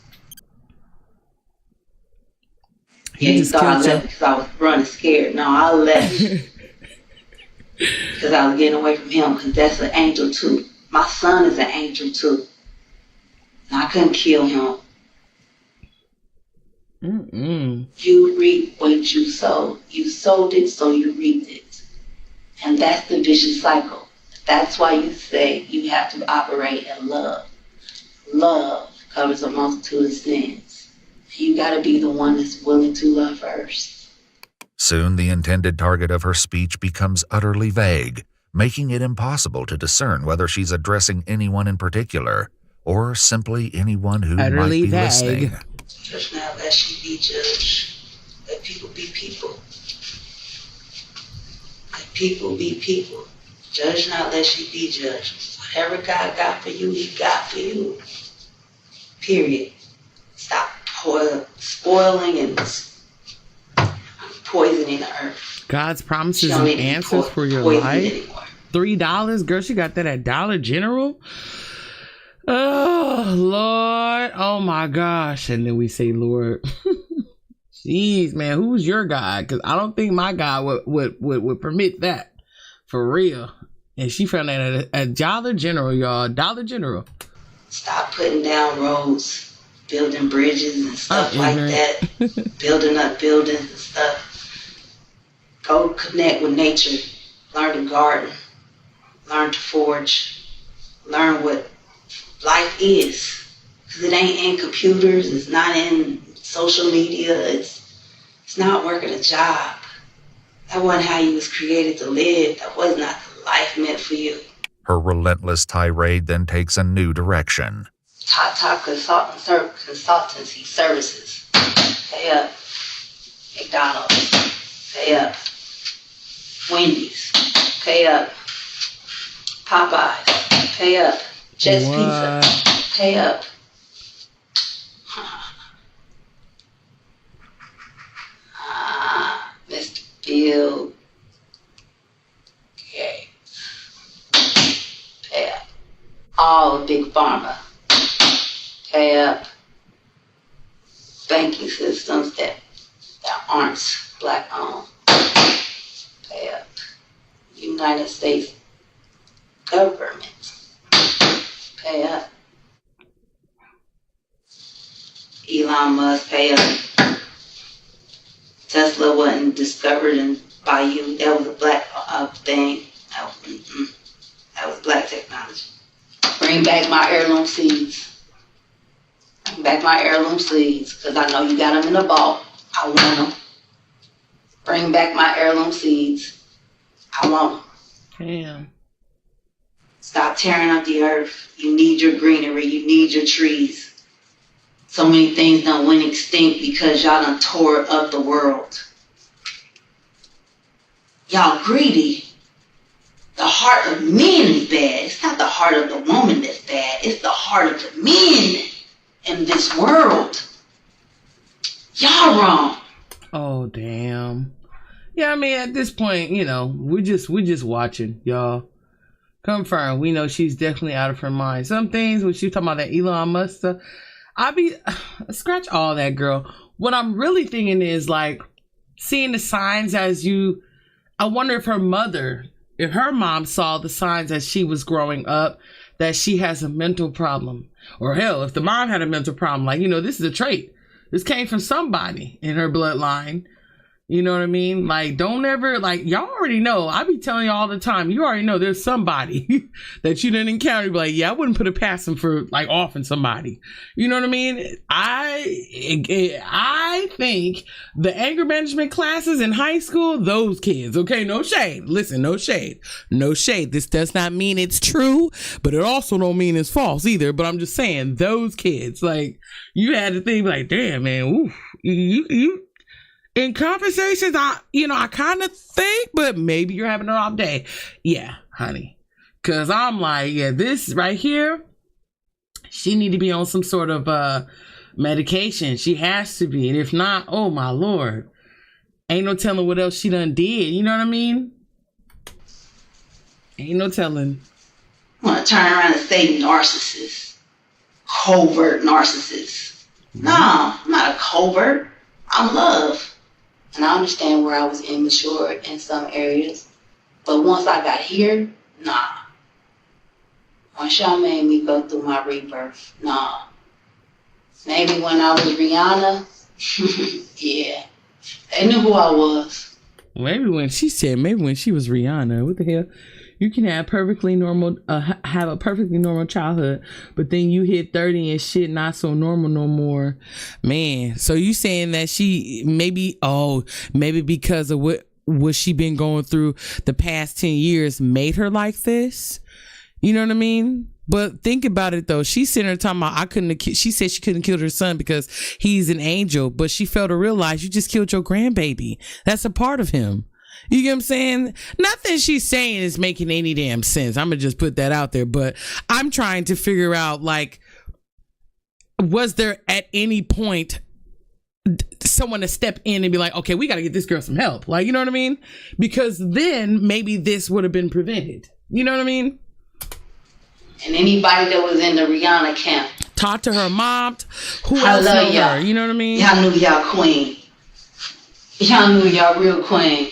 Yeah, you thought I left because I was running scared. No, I left because I was getting away from him, because that's an angel too. My son is an angel too. And I couldn't kill him. You reap what you sowed. You sowed it, so you reaped it. And that's the vicious cycle. That's why you say you have to operate in love. Love covers a multitude of sins. You gotta be the one that's willing to love first. Soon the intended target of her speech becomes utterly vague, making it impossible to discern whether she's addressing anyone in particular or simply anyone who might be listening. Judge not lest you be judged. Let people be people. Let people be people. Judge not lest you be judged. Whatever God got for you, He got for you. Period. Stop spoiling and poisoning the earth. God's promises and answers for your life. Anymore. $3, girl. She got that at Dollar General. Oh Lord, oh my gosh. And then we say, Lord, jeez, man, who's your God? Because I don't think my God would permit that, for real. And she found that at Dollar General, y'all. Dollar General. Stop putting down roads, building bridges and stuff like that. Building up buildings and stuff. Go connect with nature. Learn to garden. Learn to forge. Learn what life is. Because it ain't in computers. It's not in social media. It's not working a job. That wasn't how you was created to live. That was not the life meant for you. Her relentless tirade then takes a new direction. Top consultancy services. Pay up. McDonald's. Pay up. Wendy's. Pay up. Popeyes. Pay up. Just Pizza. Pay up. Mr. Bill Gates. Pay up. All of Big Pharma. Pay up. Banking systems that aren't black owned. Pay up. United States government. Pay up. Elon Musk, pay up. Tesla wasn't discovered by you. That was a black thing. That was black technology. Bring back my heirloom seeds. Bring back my heirloom seeds, because I know you got them in the vault. I want them. Bring back my heirloom seeds. I want them. Damn. Stop tearing up the earth. You need your greenery. You need your trees. So many things done went extinct because y'all done tore up the world. Y'all greedy. The heart of men is bad. It's not the heart of the woman that's bad. It's the heart of the men in this world. Y'all wrong. Oh, damn. Yeah, I mean, at this point, you know, we're just watching, y'all. Confirm. We know she's definitely out of her mind. Some things when she talking about that Elon Musk stuff, scratch all that, girl. What I'm really thinking is like seeing the signs I wonder if her mom saw the signs as she was growing up that she has a mental problem. Or hell, if the mom had a mental problem, like, you know, this is a trait. This came from somebody in her bloodline. You know what I mean? Like, don't ever, like, y'all already know. I be telling you all the time. You already know there's somebody that you didn't encounter. Be like, yeah, I wouldn't put it past them for, like, offing somebody. You know what I mean? I think the anger management classes in high school, those kids, okay, no shade. Listen, no shade. No shade. This does not mean it's true, but it also don't mean it's false either. But I'm just saying, those kids, like, you had to think, like, damn, man, oof, you in conversations, I kind of think, but maybe you're having an off day. Yeah, honey. Cause I'm like, yeah, this right here, she need to be on some sort of medication. She has to be. And if not, oh my Lord, ain't no telling what else she done did. You know what I mean? Ain't no telling. I want to turn around and say narcissist. Covert narcissist. No, I'm not a covert. I'm love. And I understand where I was immature in some areas. But once I got here, nah. Once y'all made me go through my rebirth, nah. Maybe when I was Rihanna, yeah. They knew who I was. Maybe when she was Rihanna, what the hell? You can have a perfectly normal childhood, but then you hit 30 and shit not so normal no more. Man, so you saying that she maybe because of what she been going through the past 10 years made her like this? You know what I mean? But think about it though. She's sitting there talking about she said she couldn't kill her son because he's an angel, but she failed to realize you just killed your grandbaby. That's a part of him. You get what I'm saying? Nothing she's saying is making any damn sense. I'm gonna just put that out there, but I'm trying to figure out, like, was there at any point someone to step in and be like, okay, we got to get this girl some help? Like, you know what I mean? Because then maybe this would have been prevented. You know what I mean? And anybody that was in the Rihanna camp. Talk to her mom. Who else know her? You know what I mean? Y'all knew y'all queen. Y'all knew y'all real queen.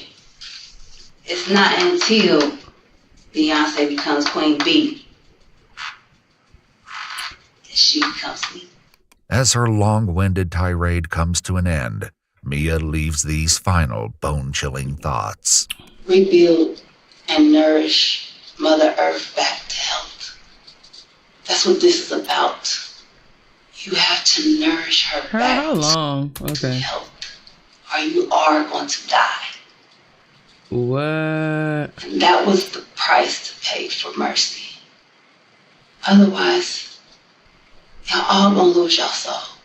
It's not until Beyonce becomes Queen Bee that she becomes me. As her long-winded tirade comes to an end, Mia leaves these final bone-chilling thoughts. Rebuild and nourish Mother Earth back to health. That's what this is about. You have to nourish her back to health, or you are going to die. What? And that was the price to pay for mercy. Otherwise, y'all all gonna lose y'all soul.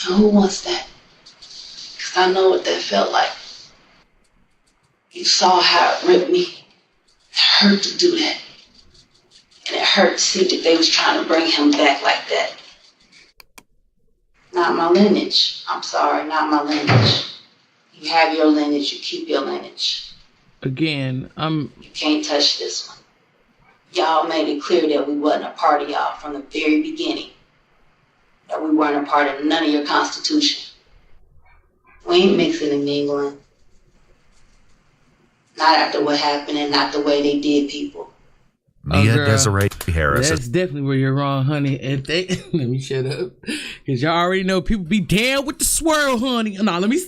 And who wants that? Because I know what that felt like. You saw how it ripped me. It hurt to do that. And it hurt to see that they was trying to bring him back like that. Not my lineage. I'm sorry, not my lineage. You have your lineage, you keep your lineage. Again, You can't touch this one. Y'all made it clear that we wasn't a part of y'all from the very beginning. That we weren't a part of none of your constitution. We ain't mixing and mingling. Not after what happened and not the way they did people. Mia Desiree Harris. That's definitely where you're wrong, honey. If they let me shut up, because y'all already know people be down with the swirl, honey. No, let me.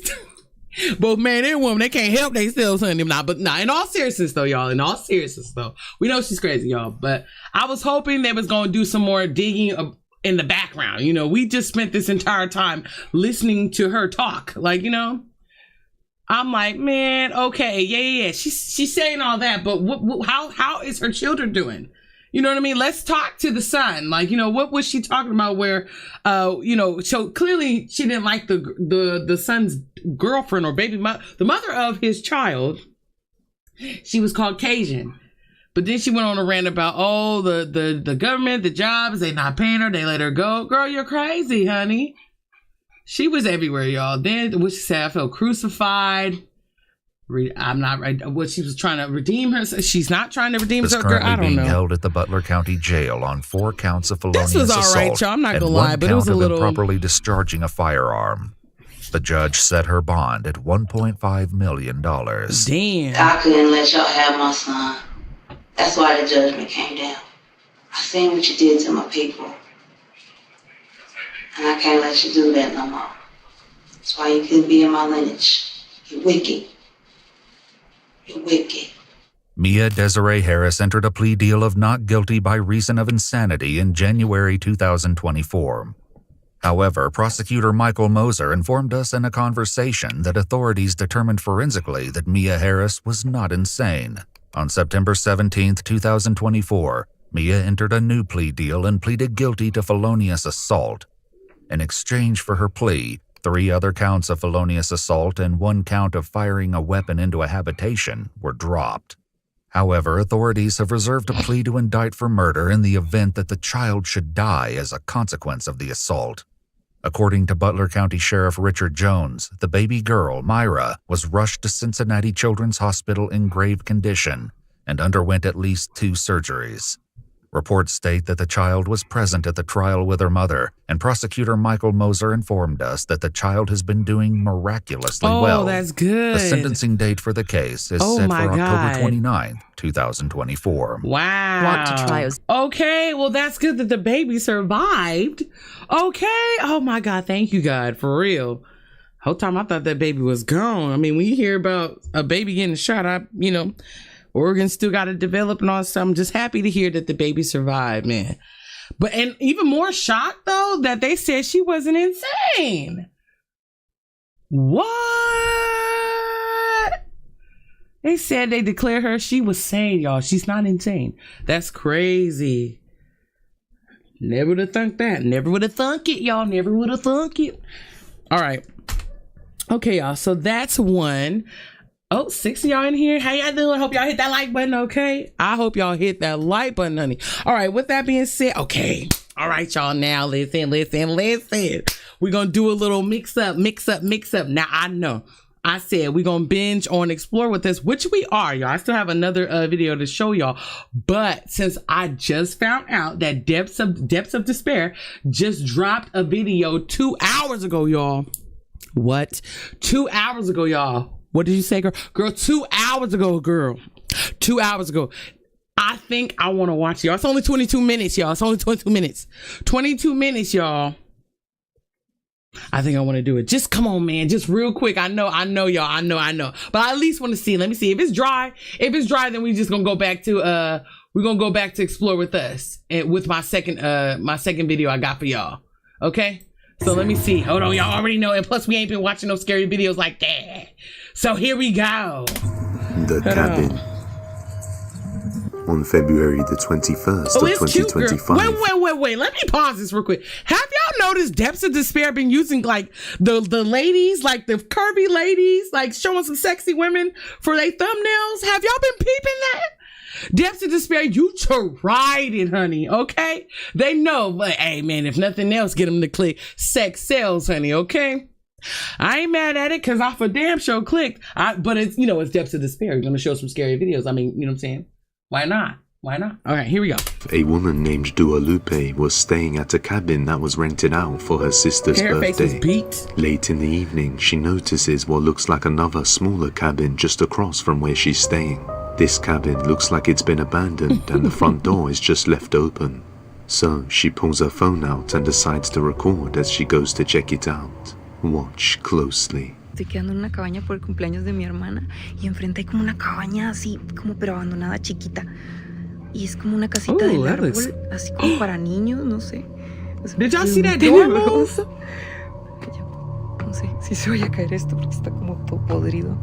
Both man and woman, they can't help themselves, honey. But in all seriousness though, y'all. In all seriousness though, we know she's crazy, y'all. But I was hoping they was gonna do some more digging in the background. You know, we just spent this entire time listening to her talk. Like, you know, I'm like, man, okay, yeah. She's saying all that, but how is her children doing? You know what I mean? Let's talk to the son. Like, you know, what was she talking about where, you know, so clearly she didn't like the son's girlfriend or baby mother, the mother of his child. She was Caucasian. But then she went on a rant about, the government, the jobs, they not paying her. They let her go. Girl, you're crazy, honey. She was everywhere, y'all. Then what she said, I felt crucified. I'm not right. What she was trying to redeem herself. She's not trying to redeem herself. Girl, I don't know. Being held at the Butler County Jail on 4 counts of felonious assault. This was all right, y'all. I'm not gonna lie, but it was a little improperly discharging a firearm. The judge set her bond at $1.5 million. Damn. I couldn't let y'all have my son. That's why the judgment came down. I seen what you did to my people. And I can't let you do that no more. That's why you couldn't be in my lineage. You're wicked. You're wicked. Mia Desiree Harris entered a plea deal of not guilty by reason of insanity in January 2024. However, prosecutor Michael Moser informed us in a conversation that authorities determined forensically that Mia Harris was not insane. On September 17, 2024, Mia entered a new plea deal and pleaded guilty to felonious assault. In exchange for her plea, 3 other counts of felonious assault and 1 count of firing a weapon into a habitation were dropped. However, authorities have reserved a plea to indict for murder in the event that the child should die as a consequence of the assault. According to Butler County Sheriff Richard Jones, the baby girl, Myra, was rushed to Cincinnati Children's Hospital in grave condition and underwent at least 2 surgeries. Reports state that the child was present at the trial with her mother, and prosecutor Michael Moser informed us that the child has been doing miraculously well. Oh, that's good. The sentencing date for the case is set for October 29, 2024. Wow. Want to try us. Okay, well, that's good that the baby survived. Okay. Oh, my God. Thank you, God. For real. Whole time I thought that baby was gone. I mean, when you hear about a baby getting shot, organs still got to develop and all that stuff. I'm just happy to hear that the baby survived, man. But, and even more shocked, though, that they said she wasn't insane. What? They said they declared her she was sane, y'all. She's not insane. That's crazy. Never would have thunk that. Never would have thunk it, y'all. Never would have thunk it. All right. Okay, y'all. So that's one. Oh, 6 of y'all in here. How y'all doing? Hope y'all hit that like button, okay? I hope y'all hit that like button, honey. All right, with that being said, okay. All right, y'all, now listen. We're going to do a little mix up. Now, I know. I said we're going to binge on Explore with this, which we are, y'all. I still have another video to show y'all. But since I just found out that Depths of Despair just dropped a video 2 hours ago, y'all. What? 2 hours ago, y'all. What did you say, girl? Girl, 2 hours ago, girl. 2 hours ago. I think I want to watch y'all. It's only 22 minutes, y'all. It's only 22 minutes. 22 minutes, y'all. I think I want to do it. Just come on, man. Just real quick. I know, y'all. I know. But I at least want to see. Let me see. If it's dry, then we just gonna go back to we're gonna go back to Explore with us and with my second video I got for y'all. Okay? So let me see. Hold on, y'all already know. And plus we ain't been watching no scary videos like that. So here we go. The Cabin. On February the 21st of 2025. Wait. Let me pause this real quick. Have y'all noticed Depths of Despair been using like the ladies, like the curvy ladies, like showing some sexy women for their thumbnails? Have y'all been peeping that? Depths of Despair, you tried it, honey, okay? They know, but hey, man, if nothing else, get them to click sex sells, honey, okay? I ain't mad at it because I for damn sure clicked. But it's, it's Depths of Despair. You're going to show some scary videos. I mean, you know what I'm saying? Why not? All right, here we go. A woman named Dua Lupe was staying at a cabin that was rented out for her sister's birthday. Late in the evening, she notices what looks like another smaller cabin just across from where she's staying. This cabin looks like it's been abandoned and the front door is just left open. So she pulls her phone out and decides to record as she goes to check it out. Watch closely. Estoy quedando en una cabaña por el cumpleaños de mi hermana y enfrente hay como una cabaña así, como pero abandonada, chiquita. Y es como una casita del árbol, así como para niños, no sé. Did y'all see that door move? No sé si se vaya a caer esto porque está como todo podrido.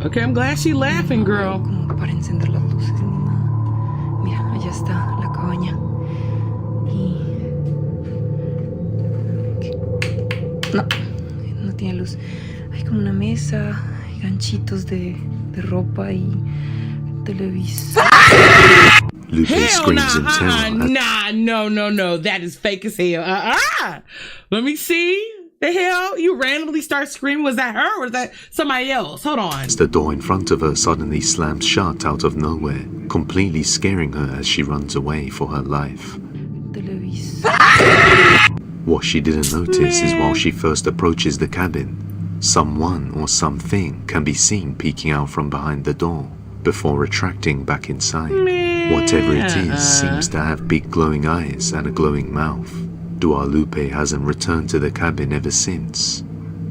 Okay, I'm glad she's laughing, girl. Como para encender las luces ni nada. Mira, allá está la cabaña. Y... No tiene luz. Hay como una mesa, hay ganchitos de ropa y televisor. Hell nah, no. That is fake as hell. Let me see. The hell? You randomly start screaming? Was that her or was that somebody else? Hold on. The door in front of her suddenly slams shut out of nowhere, completely scaring her as she runs away for her life. What she didn't notice is while she first approaches the cabin, someone or something can be seen peeking out from behind the door before retracting back inside. Whatever it is seems to have big glowing eyes and a glowing mouth. Dua Lupe hasn't returned to the cabin ever since.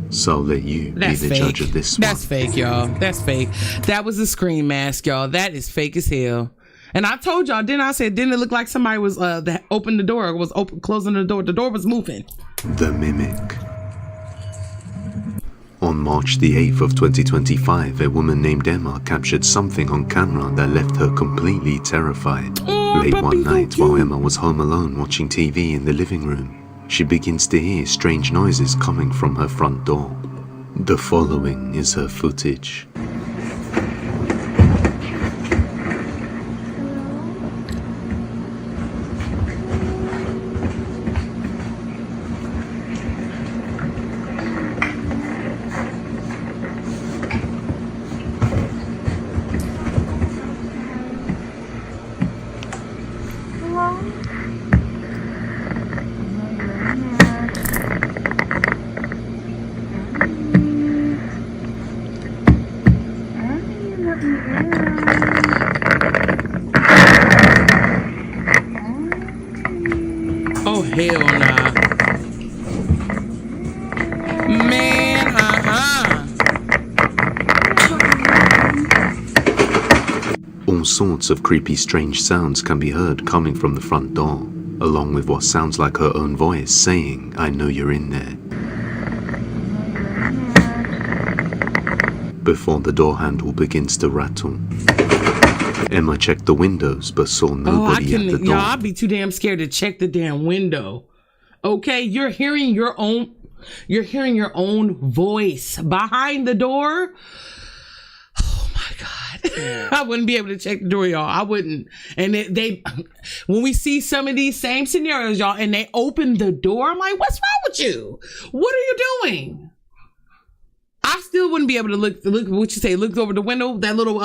So I'll let you be the judge of this one. That's fake, y'all. That's fake. That was a screen mask, y'all. That is fake as hell. And I told y'all, didn't it look like somebody was that opened the door, was closing the door. The door was moving. The Mimic. On March the 8th of 2025, a woman named Emma captured something on camera that left her completely terrified. Late one night, while Emma was home alone watching TV in the living room, she begins to hear strange noises coming from her front door. The following is her footage. Oh, hell nah. Man, All sorts of creepy, strange sounds can be heard coming from the front door, along with what sounds like her own voice saying, "I know you're in there." Before the door handle begins to rattle, Emma checked the windows but saw nobody at the door. Y'all, I'd be too damn scared to check the damn window. Okay, you're hearing your own voice behind the door. Oh my God. I wouldn't be able to check the door, y'all. I wouldn't. And when we see some of these same scenarios, y'all, and they open the door, I'm like, what's wrong with you? What are you doing? I still wouldn't be able to look what you say, look over the window, that little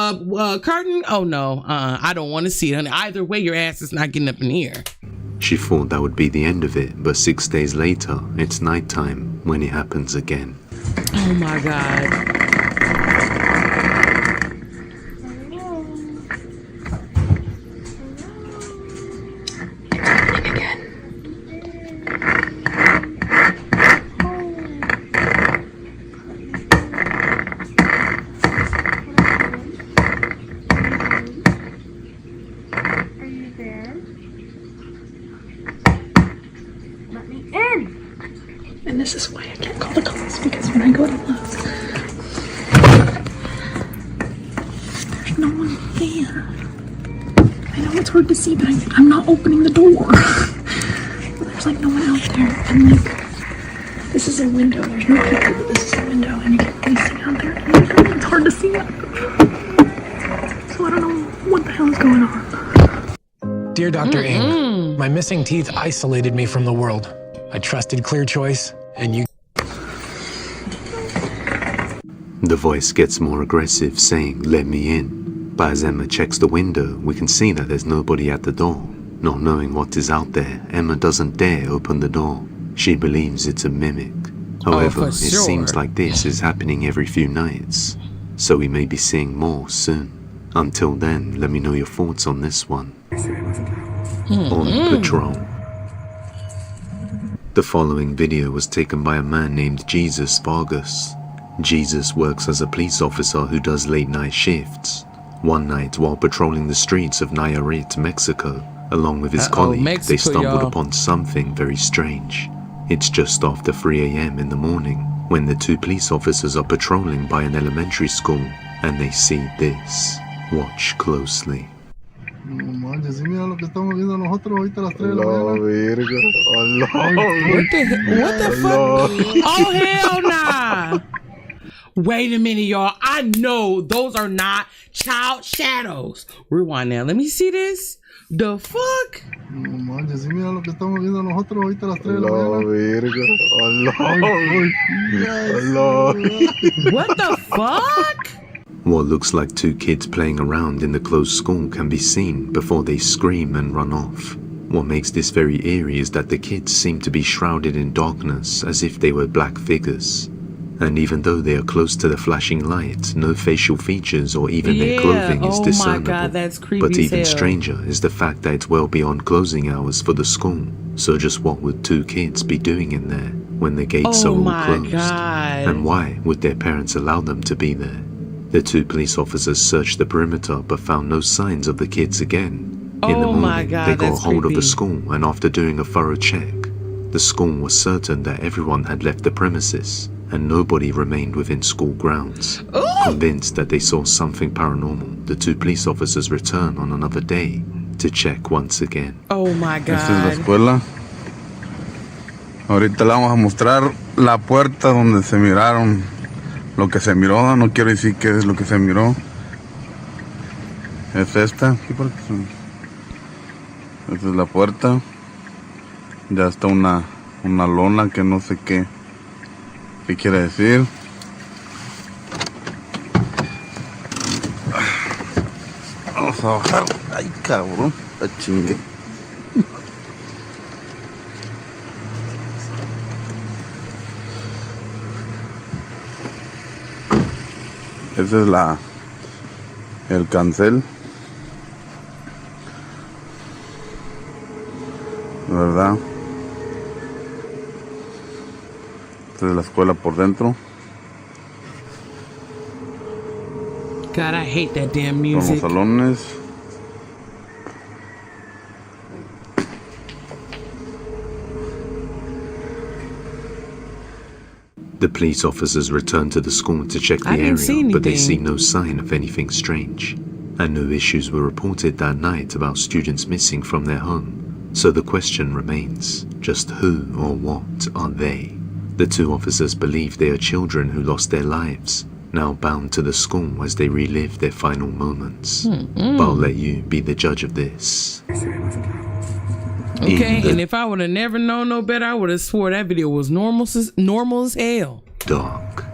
curtain. Oh no, I don't want to see it, honey. Either way, your ass is not getting up in here. She thought that would be the end of it, but 6 days later, it's nighttime when it happens again. Oh my God. And this is why I can't call the cops, because when I go to look, there's no one there. I know it's hard to see, but I'm not opening the door. There's like no one out there, and like, this is a window, there's no people, but this is a window, and you can really see out there. And it's hard to see out there. So I don't know what the hell is going on. Dear Dr. Ng, my missing teeth isolated me from the world. I trusted Clear Choice, and you... The voice gets more aggressive, saying, "Let me in." But as Emma checks the window, we can see that there's nobody at the door. Not knowing what is out there, Emma doesn't dare open the door. She believes it's a mimic. However, it seems like this is happening every few nights, so we may be seeing more soon. Until then, let me know your thoughts on this one. On patrol. The following video was taken by a man named Jesus Vargas. Jesus works as a police officer who does late night shifts. One night, while patrolling the streets of Nayarit, Mexico, along with his colleague, they stumbled upon something very strange. It's just after 3 a.m. in the morning, when the two police officers are patrolling by an elementary school, and they see this. Watch closely. No manches, sí, mira lo que estamos viendo nosotros ahorita a las 3 de la mañana. What the fuck? Oh, hell nah. Wait a minute, y'all. I know those are not child shadows. Rewind now. Let me see this. The fuck? No manches, sí, mira lo que estamos viendo nosotros ahorita a las 3 de la mañana. What the fuck? What looks like two kids playing around in the closed school can be seen before they scream and run off. What makes this very eerie is that the kids seem to be shrouded in darkness as if they were black figures. And even though they are close to the flashing light, no facial features or even their clothing is discernible. My God, that's creepy but even as hell. stranger is the fact that it's well beyond closing hours for the school. So just what would two kids be doing in there? when the gates are all closed? God. And why would their parents allow them to be there? The 2 police officers searched the perimeter but found no signs of the kids again. In the morning, they got hold of the school, and after doing a thorough check, the school was certain that everyone had left the premises and nobody remained within school grounds. Convinced that they saw something paranormal, the 2 police officers returned on another day to check once again. Oh my God. Esta es la escuela. Ahorita le vamos a mostrar la puerta donde se miraron lo que se miró. No quiero decir qué es lo que se miró. Es esta. Esta es la puerta. Ya está una lona que no sé qué quiere decir. Vamos a bajar. Ay, cabrón, la chingue. Ese es el cancel. ¿Verdad? Esta es la escuela por dentro. God, I hate that damn Son music. los salones. The police officers returned to the school to check the area, but they see no sign of anything strange. And no issues were reported that night about students missing from their home. So the question remains, just who or what are they? The 2 officers believe they are children who lost their lives, now bound to the school as they relive their final moments. But I'll let you be the judge of this. Okay, and if I would have never known no better, I would have swore that video was normal as hell. Dark.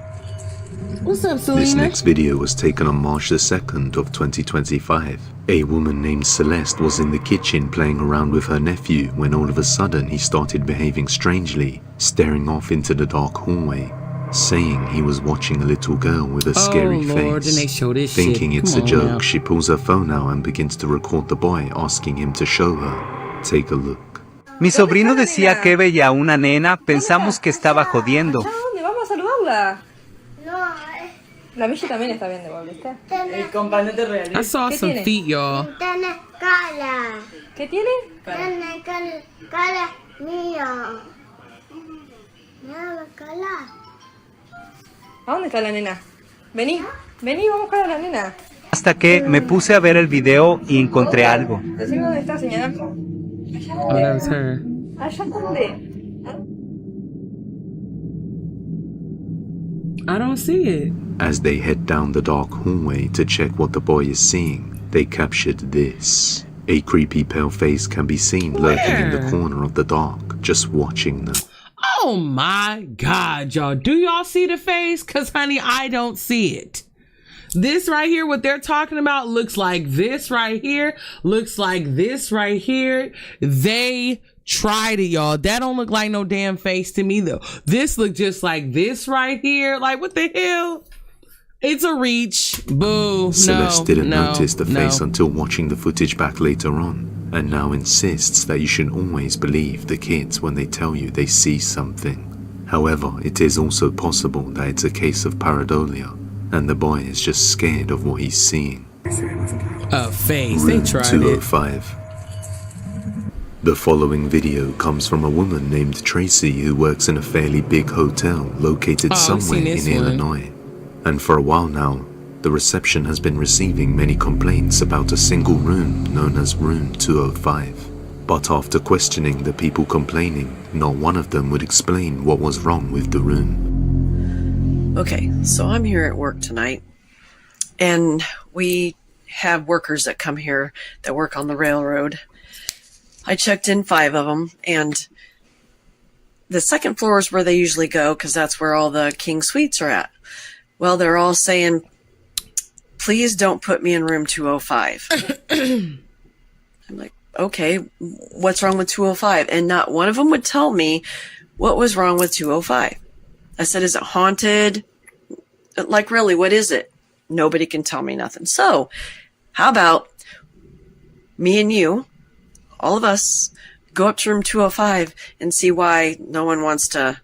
What's up, Selena? This next video was taken on March the 2nd of 2025. A woman named Celeste was in the kitchen playing around with her nephew when all of a sudden he started behaving strangely, staring off into the dark hallway, saying he was watching a little girl with a scary Lord, face. and they show this Thinking shit. it's Come a on joke, now. she pulls her phone out and begins to record the boy, asking him to show her. Take a look. Mi sobrino decía que veía una nena, pensamos que estaba jodiendo. ¿Dónde? Vamos a saludarla. La Michi también está bien de vuelta, ¿viste? El componente real. I saw some feet, y'all. Tiene cara. ¿Qué tiene? Tiene cara mía. Mira la cara. ¿A dónde está la nena? Vení, vamos a buscar a la nena. Hasta que me puse a ver el video y encontré algo. Decime dónde está, señora. Oh, that was her. ¿Allá dónde? I don't see it. As they head down the dark hallway to check what the boy is seeing, they captured this. A creepy pale face can be seen lurking in the corner of the dark, just watching them. Oh my God, y'all. Do y'all see the face? Because, honey, I don't see it. This right here, what they're talking about, looks like this right here. Looks like this right here. They tried it, y'all. That don't look like no damn face to me, though. This look just like this right here. Like, what the hell? It's a reach. Boo. Celeste didn't notice the face until watching the footage back later on, and now insists that you should always believe the kids when they tell you they see something. However, it is also possible that it's a case of pareidolia, and the boy is just scared of what he's seeing. A face. Room They tried 205. The following video comes from a woman named Tracy who works in a fairly big hotel located somewhere in Illinois. And for a while now, the reception has been receiving many complaints about a single room known as Room 205. But after questioning the people complaining, not one of them would explain what was wrong with the room. Okay, so I'm here at work tonight, and we have workers that come here that work on the railroad. I checked in 5 of them, and the second floor is where they usually go because that's where all the king suites are at. Well, they're all saying, please don't put me in room 205. I'm like, okay, what's wrong with 205? And not one of them would tell me what was wrong with 205. I said, is it haunted? Like, really, what is it? Nobody can tell me nothing. So, how about me and you, all of us, go up to room 205 and see why no one wants to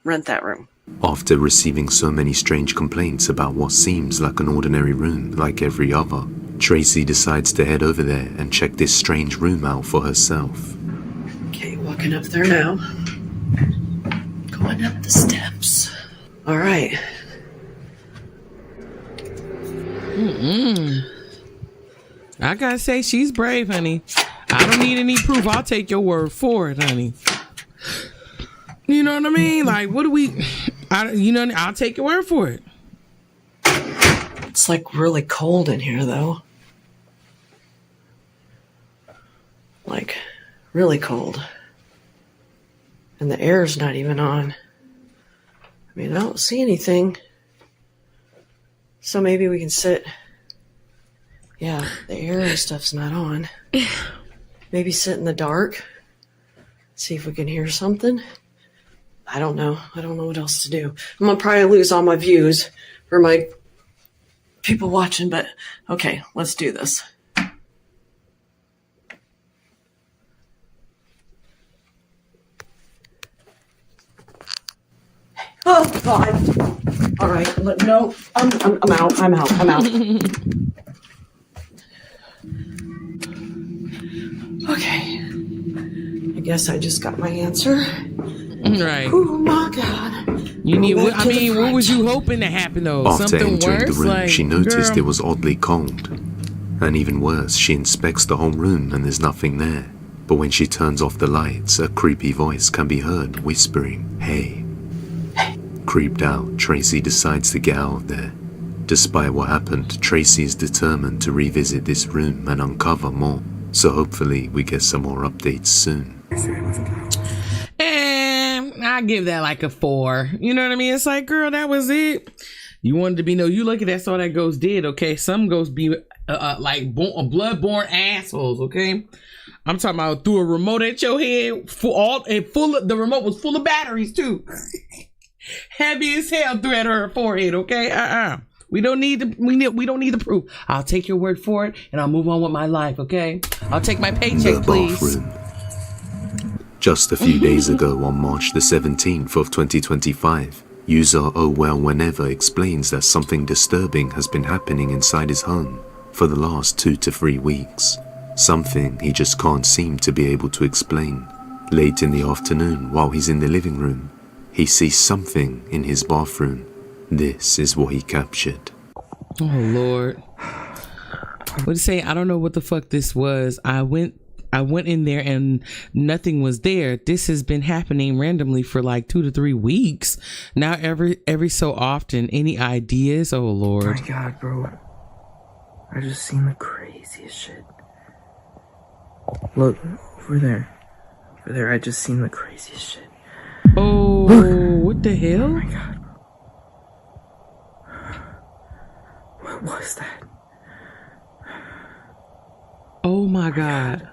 rent that room. After receiving so many strange complaints about what seems like an ordinary room like every other, Tracy decides to head over there and check this strange room out for herself. Okay, walking up there now. Going up the steps. All right. I gotta say, she's brave, honey. I don't need any proof. I'll take your word for it, honey. You know what I mean? Like, what do we... I'll take your word for it. It's like really cold in here, though. Like, really cold. And the air's not even on. I mean, I don't see anything. So maybe we can sit... Yeah, the air and stuff's not on. Maybe sit in the dark. See if we can hear something. I don't know. I don't know what else to do. I'm going to probably lose all my views for my people watching, but okay, let's do this. Oh, God. All right. No, I'm out. I'm out. Okay. I guess I just got my answer. Right. Oh my God. What was you hoping to happen though? After Something entering worse? the room, she noticed girl. it was oddly cold. And even worse, she inspects the whole room and there's nothing there. But when she turns off the lights, a creepy voice can be heard whispering, "Hey." Creeped out, Tracy decides to get out of there. Despite what happened, Tracy is determined to revisit this room and uncover more. So hopefully we get some more updates soon. And I give that like a 4. You know what I mean? It's like, girl, that was it. You wanted to be you lucky that's all that ghost did. Okay, some ghosts be like blood-borne assholes. Okay, I'm talking about threw a remote at your head the remote was full of batteries too. Heavy as hell threw at her forehead. Okay, we don't need the proof. I'll take your word for it, and I'll move on with my life. Okay, I'll take my paycheck, please. Bathroom. Just a few days ago, on March the 17th of 2025, user Whenever explains that something disturbing has been happening inside his home for the last 2 to 3 weeks. Something he just can't seem to be able to explain. Late in the afternoon, while he's in the living room, he sees something in his bathroom. This is what he captured. Oh, Lord. What to say? I don't know what the fuck this was. I went in there and nothing was there. This has been happening randomly for like 2 to 3 weeks. Now every so often. Any ideas? Oh, Lord. My God, bro. I just seen the craziest shit. Look, over there. Over there, I just seen the craziest shit. Oh, what the hell? Oh my God. What was that? Oh my God.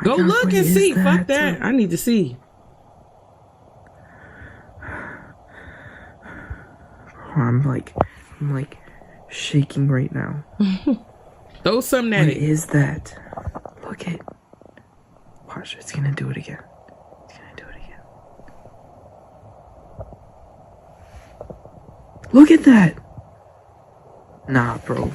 Go look and see. Fuck that. I need to see. I'm like shaking right now. Throw something at it. What is that? Look it. Watch, it's gonna do it again. It's gonna do it again. Look at that! Nah, bro.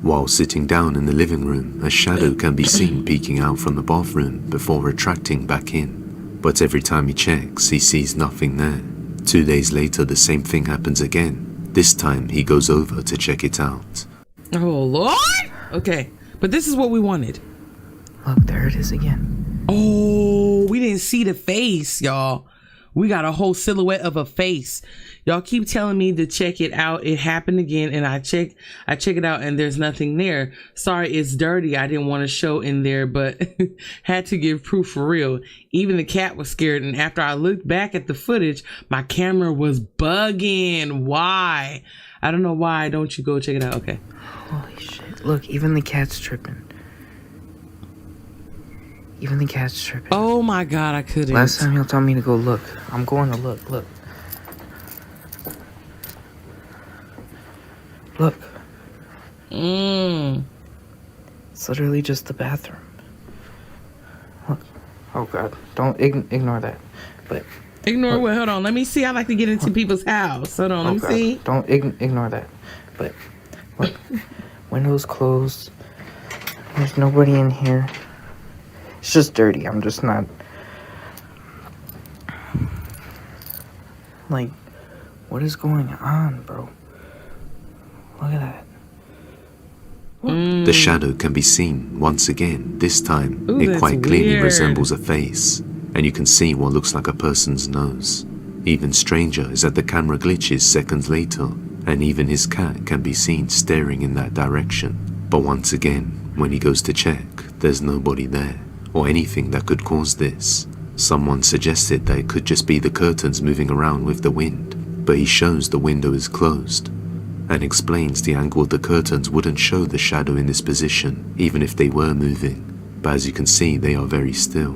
While sitting down in the living room, a shadow can be seen peeking out from the bathroom before retracting back in. But every time he checks, he sees nothing there. 2 days later, the same thing happens again. This time, he goes over to check it out. Oh, Lord! Okay, but this is what we wanted. Look, there it is again. Oh, we didn't see the face, y'all. We got a whole silhouette of a face. Y'all keep telling me to check it out. It happened again, and I check it out, and there's nothing there. Sorry, it's dirty. I didn't want to show in there, but had to give proof for real. Even the cat was scared, and after I looked back at the footage, my camera was bugging. Why? I don't know why. Don't you go check it out? Okay. Holy shit. Look, even the cat's tripping. Even the cat's tripping. Oh my God, I couldn't. Last time y'all told me to go look. I'm going to look. Look. Look. It's literally just the bathroom. Look. Oh God. Don't ignore that. But ignore what? Hold on. Let me see. I like to get into people's house. Hold on. Let me see. Don't ignore that. But look, windows closed. There's nobody in here. It's just dirty. I'm just not. Like, what is going on, bro? Look at that. The shadow can be seen once again. This time, Ooh, it quite clearly weird. resembles a face, and you can see what looks like a person's nose. Even stranger is that the camera glitches seconds later, and even his cat can be seen staring in that direction. But once again, when he goes to check, there's nobody there, or anything that could cause this. Someone suggested that it could just be the curtains moving around with the wind, but he shows the window is closed, and explains the angle of the curtains wouldn't show the shadow in this position, even if they were moving. But as you can see, they are very still.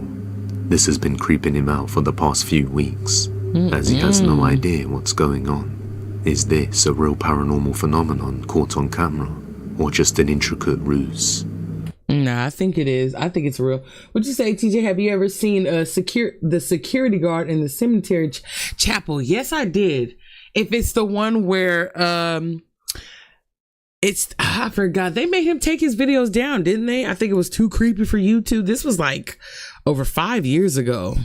This has been creeping him out for the past few weeks, as he has no idea what's going on. Is this a real paranormal phenomenon caught on camera, or just an intricate ruse? Nah, I think it is. I think it's real. What'd you say, TJ? Have you ever seen the security guard in the cemetery chapel? Yes, I did. If it's the one where I forgot. They made him take his videos down, didn't they? I think it was too creepy for YouTube. This was like over 5 years ago.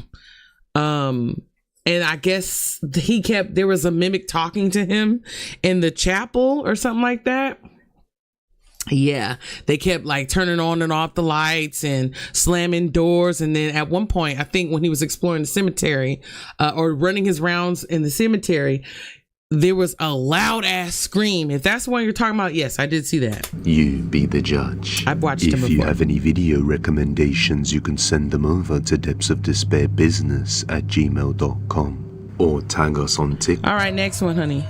And I guess there was a mimic talking to him in the chapel or something like that. Yeah, they kept like turning on and off the lights and slamming doors. And then at one point, I think when he was exploring the cemetery or running his rounds in the cemetery, there was a loud ass scream. If that's the one you're talking about, yes, I did see that. You be the judge. I've watched him before. If you have any video recommendations, you can send them over to depthsofdespairbusiness@gmail.com or tag us on TikTok. All right, next one, honey.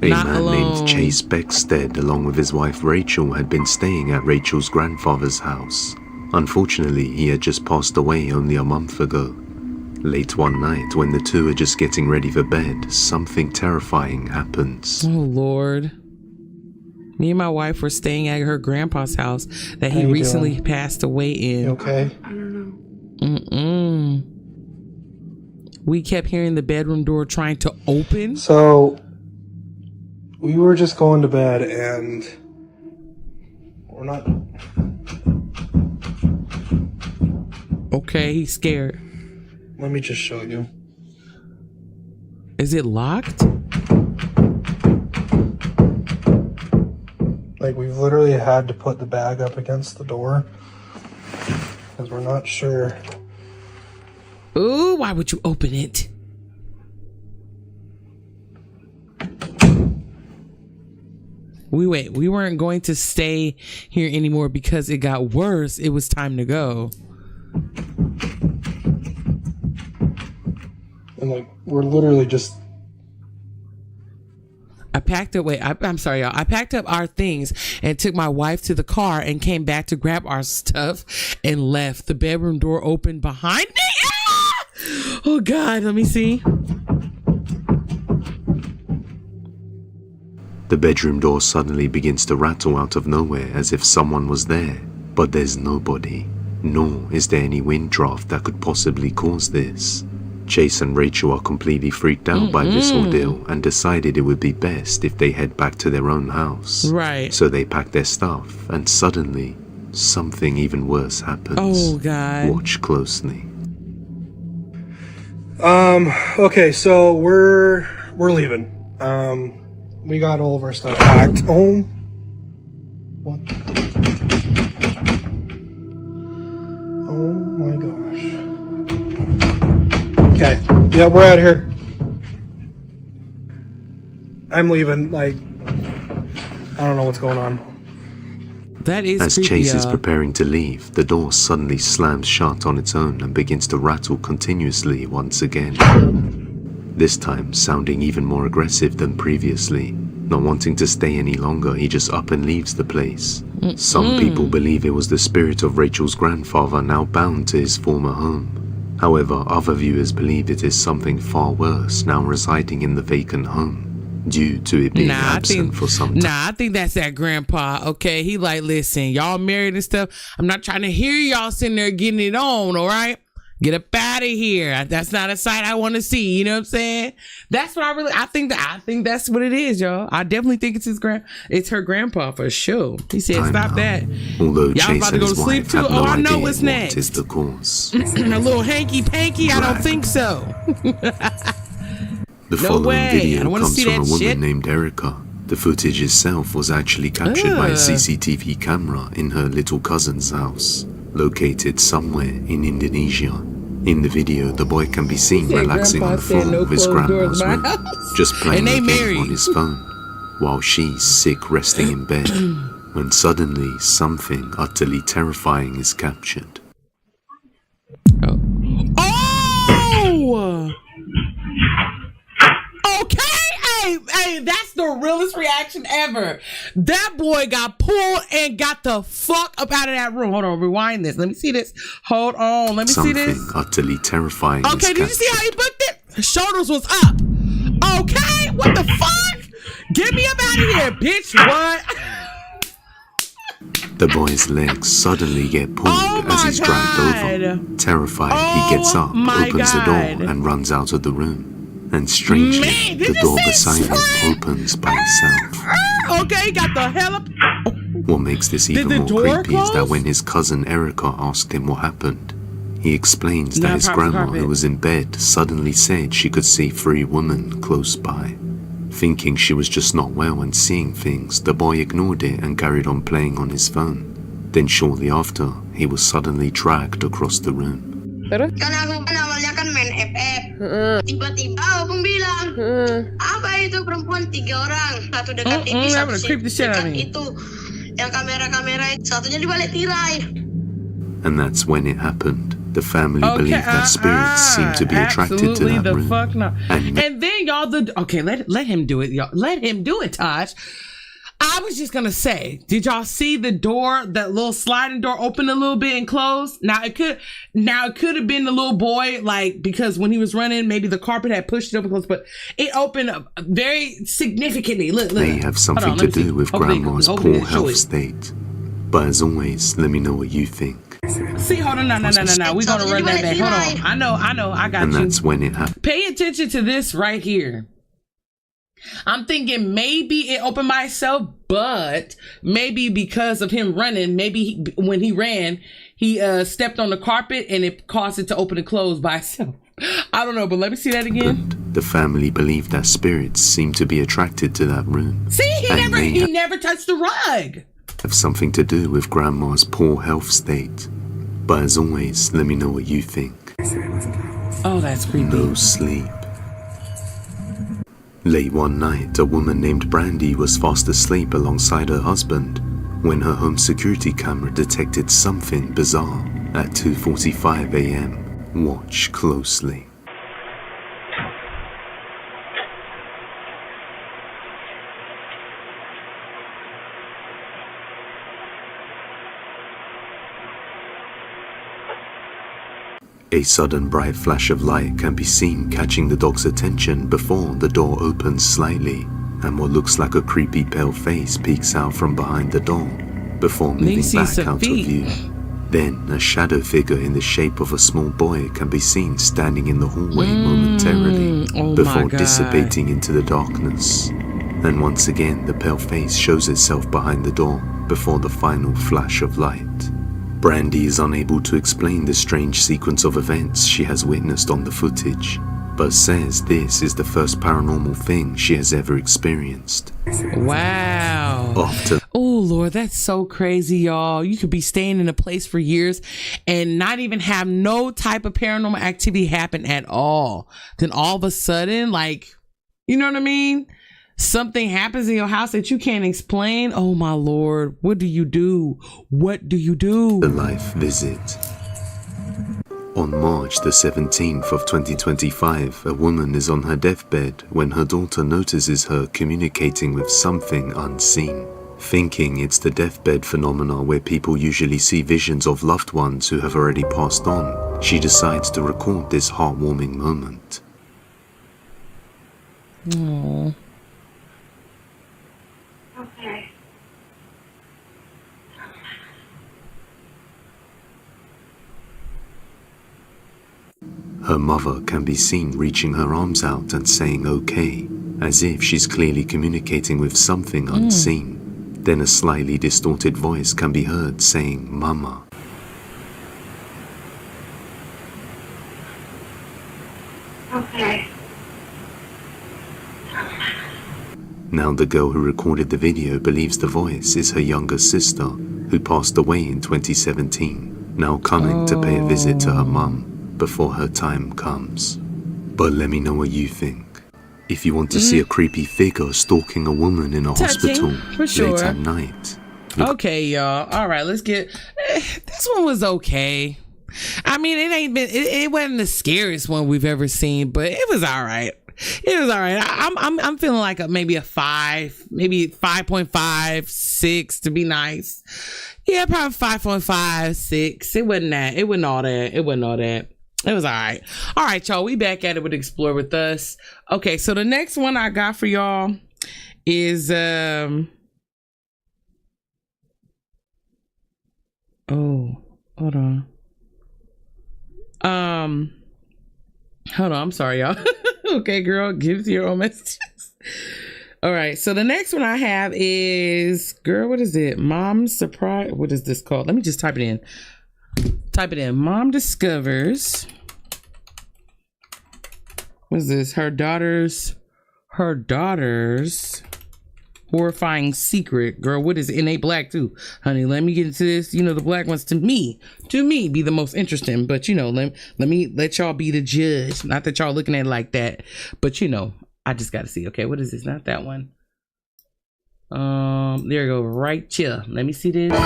A man named Chase Beckstead, along with his wife Rachel, had been staying at Rachel's grandfather's house. Unfortunately, he had just passed away only a month ago. Late one night, when the two are just getting ready for bed, something terrifying happens. Oh, Lord. Me and my wife were staying at her grandpa's house that he recently passed away in. You okay? I don't know. We kept hearing the bedroom door trying to open. So, we were just going to bed and we're not... Okay, he's scared. Let me just show you. Is it locked? Like, we've literally had to put the bag up against the door because we're not sure. Ooh, why would you open it? We weren't going to stay here anymore because it got worse. It was time to go. And like, we're literally just... I'm sorry, y'all. I packed up our things and took my wife to the car and came back to grab our stuff and left. The bedroom door opened behind me. Ah! Oh, God. Let me see. The bedroom door suddenly begins to rattle out of nowhere as if someone was there, but there's nobody, nor is there any wind draft that could possibly cause this. Chase and Rachel are completely freaked out by this ordeal and decided it would be best if they head back to their own house. Right. So they pack their stuff and suddenly something even worse happens. Oh, God. Watch closely. Okay, so we're leaving. We got all of our stuff packed. Oh. What? Oh my gosh. Okay. Yeah, we're out of here. I'm leaving. Like, I don't know what's going on. That is As creepy, Chase is preparing to leave, the door suddenly slams shut on its own and begins to rattle continuously once again. This time sounding even more aggressive than previously. Not wanting to stay any longer, he just up and leaves the place. Some people believe it was the spirit of Rachel's grandfather now bound to his former home. However, other viewers believe it is something far worse now residing in the vacant home, due to it being absent for some time. I think that's that grandpa. Okay, he like, listen, y'all married and stuff. I'm not trying to hear y'all sitting there getting it on, all right? Get up out of here. That's not a sight I want to see. You know what I'm saying? That's what I think that's what it is, y'all. I definitely think it's her grandpa for sure. He said, "Stop that." Although Y'all about to go to sleep too? had no I know idea what's what next. is the cause. A little hanky panky? I don't think so. The following video comes from a woman named Erica. The footage itself was actually captured by a CCTV camera in her little cousin's house, located somewhere in Indonesia. In the video, the boy can be seen relaxing on the floor of his grandma's room, just playing a game on his phone, while she's sick resting in bed, when suddenly something utterly terrifying is captured. Oh! Okay, hey, that's the realest reaction ever. That boy got pulled and got the fuck up out of that room. Hold on, rewind this. Let me see this. Hold on, let me see this. Something utterly terrifying. Okay, did you see how he booked it? His shoulders was up. Okay, what the fuck? Get me up out of here, bitch. What? The boy's legs suddenly get pulled as he's dragged over. Terrified, he gets up, opens the door, and runs out of the room. And strangely, the door beside him opens by itself. Okay, got the hell up. What makes this even more creepy is that when his cousin Erica asked him what happened, he explains that his grandma, who was in bed, suddenly said she could see 3 women close by. Thinking she was just not well and seeing things, the boy ignored it and carried on playing on his phone. Then shortly after, he was suddenly dragged across the room. Kan aku kan awalnya kan main FF. Tiba-tiba Opung bilang, apa itu perempuan 3 orang, satu dekat TV, satu dekat itu, yang kamera-kamera, satunya di balik tirai. And that's when it happened. The family believed that spirits seemed to be attracted to that room. Fuck no. And then y'all, let him do it, y'all. Let him do it, Taj. I was just gonna say, did y'all see the door, that little sliding door open a little bit and close? Now it could have been the little boy, like, because when he was running, maybe the carpet had pushed it up and closed, but it opened up very significantly. Look. May have something to do with Grandma's poor health state. But as always, let me know what you think. See, hold on, no. We're gonna run that back. Hold on. I know, I got you. And that's when it happened. Pay attention to this right here. I'm thinking maybe it opened by itself, but maybe because of him running, maybe when he ran, he stepped on the carpet and it caused it to open and close by itself. I don't know, but let me see that again. The family believed that spirits seemed to be attracted to that room. See, he never touched the rug. Have something to do with Grandma's poor health state. But as always, let me know what you think. Oh, that's creepy. No sleep. Late one night, a woman named Brandy was fast asleep alongside her husband when her home security camera detected something bizarre at 2:45 a.m. Watch closely. A sudden bright flash of light can be seen catching the dog's attention before the door opens slightly, and what looks like a creepy pale face peeks out from behind the door before moving back out of view. Then a shadow figure in the shape of a small boy can be seen standing in the hallway momentarily before dissipating into the darkness. And once again the pale face shows itself behind the door before the final flash of light. Brandy is unable to explain the strange sequence of events she has witnessed on the footage, but says this is the first paranormal thing she has ever experienced. Wow. Oh, Lord, that's so crazy, y'all. You could be staying in a place for years and not even have no type of paranormal activity happen at all. Then all of a sudden, like, you know what I mean? Something happens in your house that you can't explain. Oh my Lord, what do you do? What do you do? The life visit. On March the 17th of 2025, a woman is on her deathbed when her daughter notices her communicating with something unseen. Thinking it's the deathbed phenomena where people usually see visions of loved ones who have already passed on, she decides to record this heartwarming moment. Aww. Okay. Her mother can be seen reaching her arms out and saying okay, as if she's clearly communicating with something unseen. Then a slightly distorted voice can be heard saying mama. Okay. Now the girl who recorded the video believes the voice is her younger sister, who passed away in 2017, now coming to pay a visit to her mum before her time comes. But let me know what you think. If you want to see a creepy figure stalking a woman in a hospital late at night. Okay, y'all. All right, let's get... this one was okay. I mean, it wasn't the scariest one we've ever seen, but it was all right. It was all right. I'm feeling like maybe a 5, maybe 5.5, 6 to be nice. Yeah, probably 5.5, 6. It wasn't that. It wasn't all that. It wasn't all that. It was all right. All right, y'all. We back at it with Explore With Us. Okay, so the next one I got for y'all is oh, hold on. Hold on. I'm sorry, y'all. Okay, girl, give your own messages. All right, so the next one I have is, girl, what is it? Mom's surprise. What is this called? Let me just type it in. Type it in. Mom discovers. What is this? Her daughter's horrifying secret. Girl, what is it? And they black too, honey. Let me get into this. You know, the black ones to me be the most interesting. But you know, let y'all be the judge. Not that y'all looking at it like that, but you know, I just got to see. Okay, what is this? Not that one. There you go, right here. Let me see this. All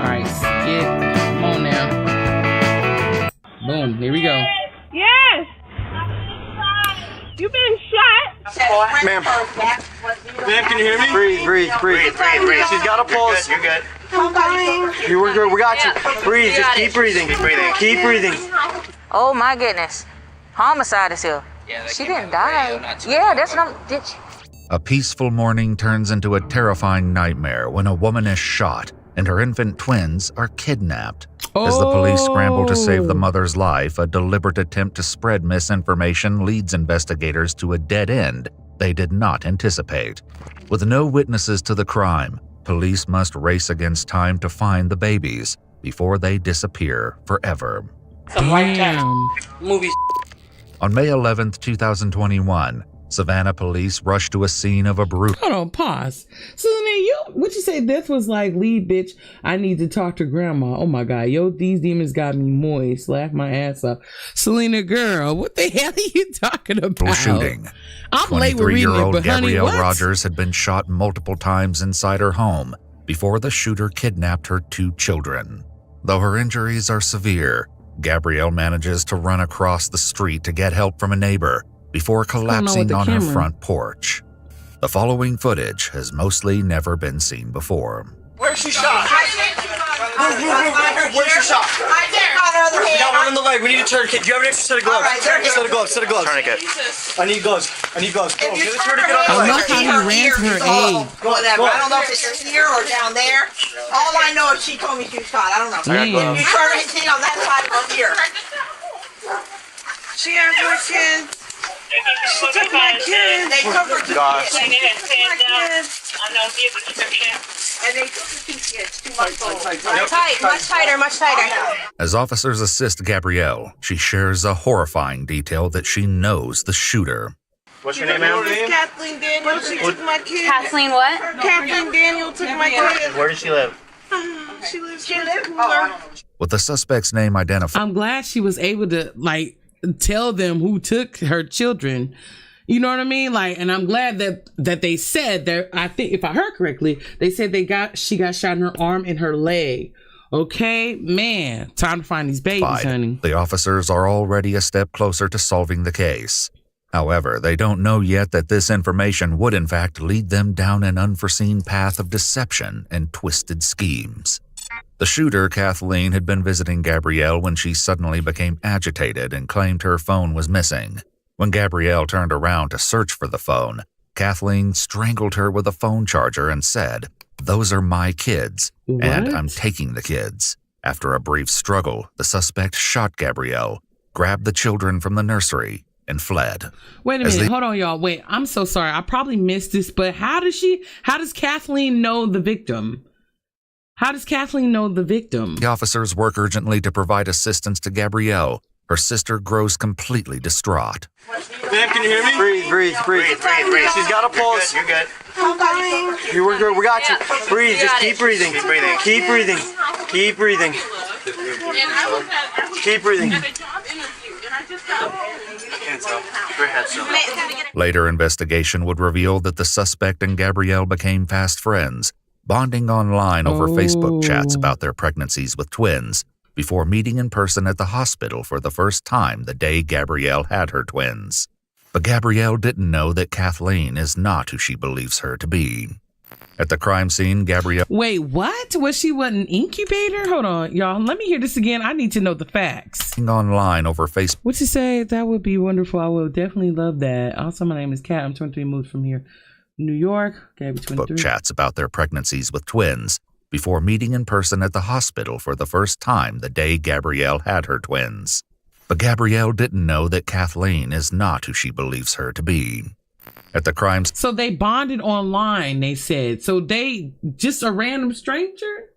right, skip. Come on now. Boom. Here we go. Yes. You've been shot. Ma'am. Ma'am, can you hear me? Breathe. She's got a pulse. You're good. I'm dying. We're good. We got you. Breathe. Just keep breathing. Keep breathing. Oh my goodness. Homicide is here. She didn't die. Yeah, that's not. Did she? A peaceful morning turns into a terrifying nightmare when a woman is shot and her infant twins are kidnapped. As the police scramble to save the mother's life, a deliberate attempt to spread misinformation leads investigators to a dead end they did not anticipate. With no witnesses to the crime, police must race against time to find the babies before they disappear forever. Damn. Movies. On May 11th, 2021, Savannah police rushed to a scene of a brutal... Hold on, pause. Selena, what you say this was like, lead bitch, I need to talk to grandma. Oh my God, these demons got me moist. Laugh my ass off. Selena, girl, what the hell are you talking about? Shooting. I'm late with reading it, but honey, Gabrielle what? Rogers had been shot multiple times inside her home before the shooter kidnapped her 2 children. Though her injuries are severe, Gabrielle manages to run across the street to get help from a neighbor before collapsing on her front porch. The following footage has mostly never been seen before. Where's she shot? Where's she shot? Right there. We got one in the leg. We need a tourniquet. Do you have an extra set of gloves? All right, Set of gloves. Tourniquet. I need gloves. Come on, get this tourniquet on the I leg. love how he ran to her aid. Whatever. I don't know if it's here or down there. All I know is she told me she was shot. I don't know. Damn. You turn her head on that side or here. She has her kids. She took my kids. They took her 2 kids. They took my kids. And they took the 2 kids. 2 months old. Tight. Much tighter. As officers assist Gabrielle, she shares a horrifying detail that she knows the shooter. What's your name, ma'am? Kathleen Daniel. She took my kids. Kathleen what? Kathleen Daniel took my kids. Where does she live? She lives cooler. With the suspect's name identified, I'm glad she was able to tell them who took her children. You know what I mean? And I'm glad that they said that. I think if I heard correctly, they said she got shot in her arm and her leg. Okay, man, time to find these babies, honey. The officers are already a step closer to solving the case. However, they don't know yet that this information would in fact lead them down an unforeseen path of deception and twisted schemes. The shooter, Kathleen, had been visiting Gabrielle when she suddenly became agitated and claimed her phone was missing. When Gabrielle turned around to search for the phone, Kathleen strangled her with a phone charger and said, "Those are my kids, and I'm taking the kids." After a brief struggle, the suspect shot Gabrielle, grabbed the children from the nursery, and fled. Wait a minute. Hold on, y'all. Wait, I'm so sorry. I probably missed this, but how does Kathleen know the victim? How does Kathleen know the victim? The officers work urgently to provide assistance to Gabrielle. Her sister grows completely distraught. Ma'am, can you hear me? Breathe. She's got a pulse. You're good. I'm dying. We're good. We got you. Breathe. Just keep breathing. Keep breathing. Keep breathing. Keep breathing. Later investigation would reveal that the suspect and Gabrielle became fast friends, bonding online over Facebook chats about their pregnancies with twins, before meeting in person at the hospital for the first time the day Gabrielle had her twins. But Gabrielle didn't know that Kathleen is not who she believes her to be. At the crime scene, Gabrielle... Wait, what? Was she an incubator? Hold on, y'all. Let me hear this again. I need to know the facts. ...online over Facebook... What you say? That would be wonderful. I will definitely love that. Also, my name is Kat. I'm 23, moved from here. New York. Gabby, 23. ...chats about their pregnancies with twins, before meeting in person at the hospital for the first time the day Gabrielle had her twins. But Gabrielle didn't know that Kathleen is not who she believes her to be. At the crime... So they bonded online, they said. So they, just a random stranger?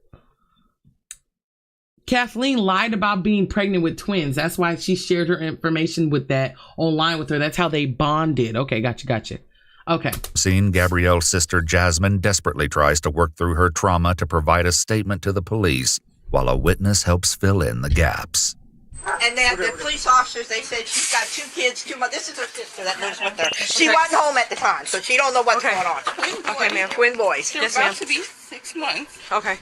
Kathleen lied about being pregnant with twins. That's why she shared her information with that online with her. That's how they bonded. Okay, gotcha. Okay. Scene, Gabrielle's sister Jasmine desperately tries to work through her trauma to provide a statement to the police, while a witness helps fill in the gaps. And then the police officers, they said she's got 2 kids, 2 months. This is her sister that lives with her. She wasn't home at the time, so she don't know what's going on. Okay, ma'am. Twin boys. They're about to be 6 months. Okay.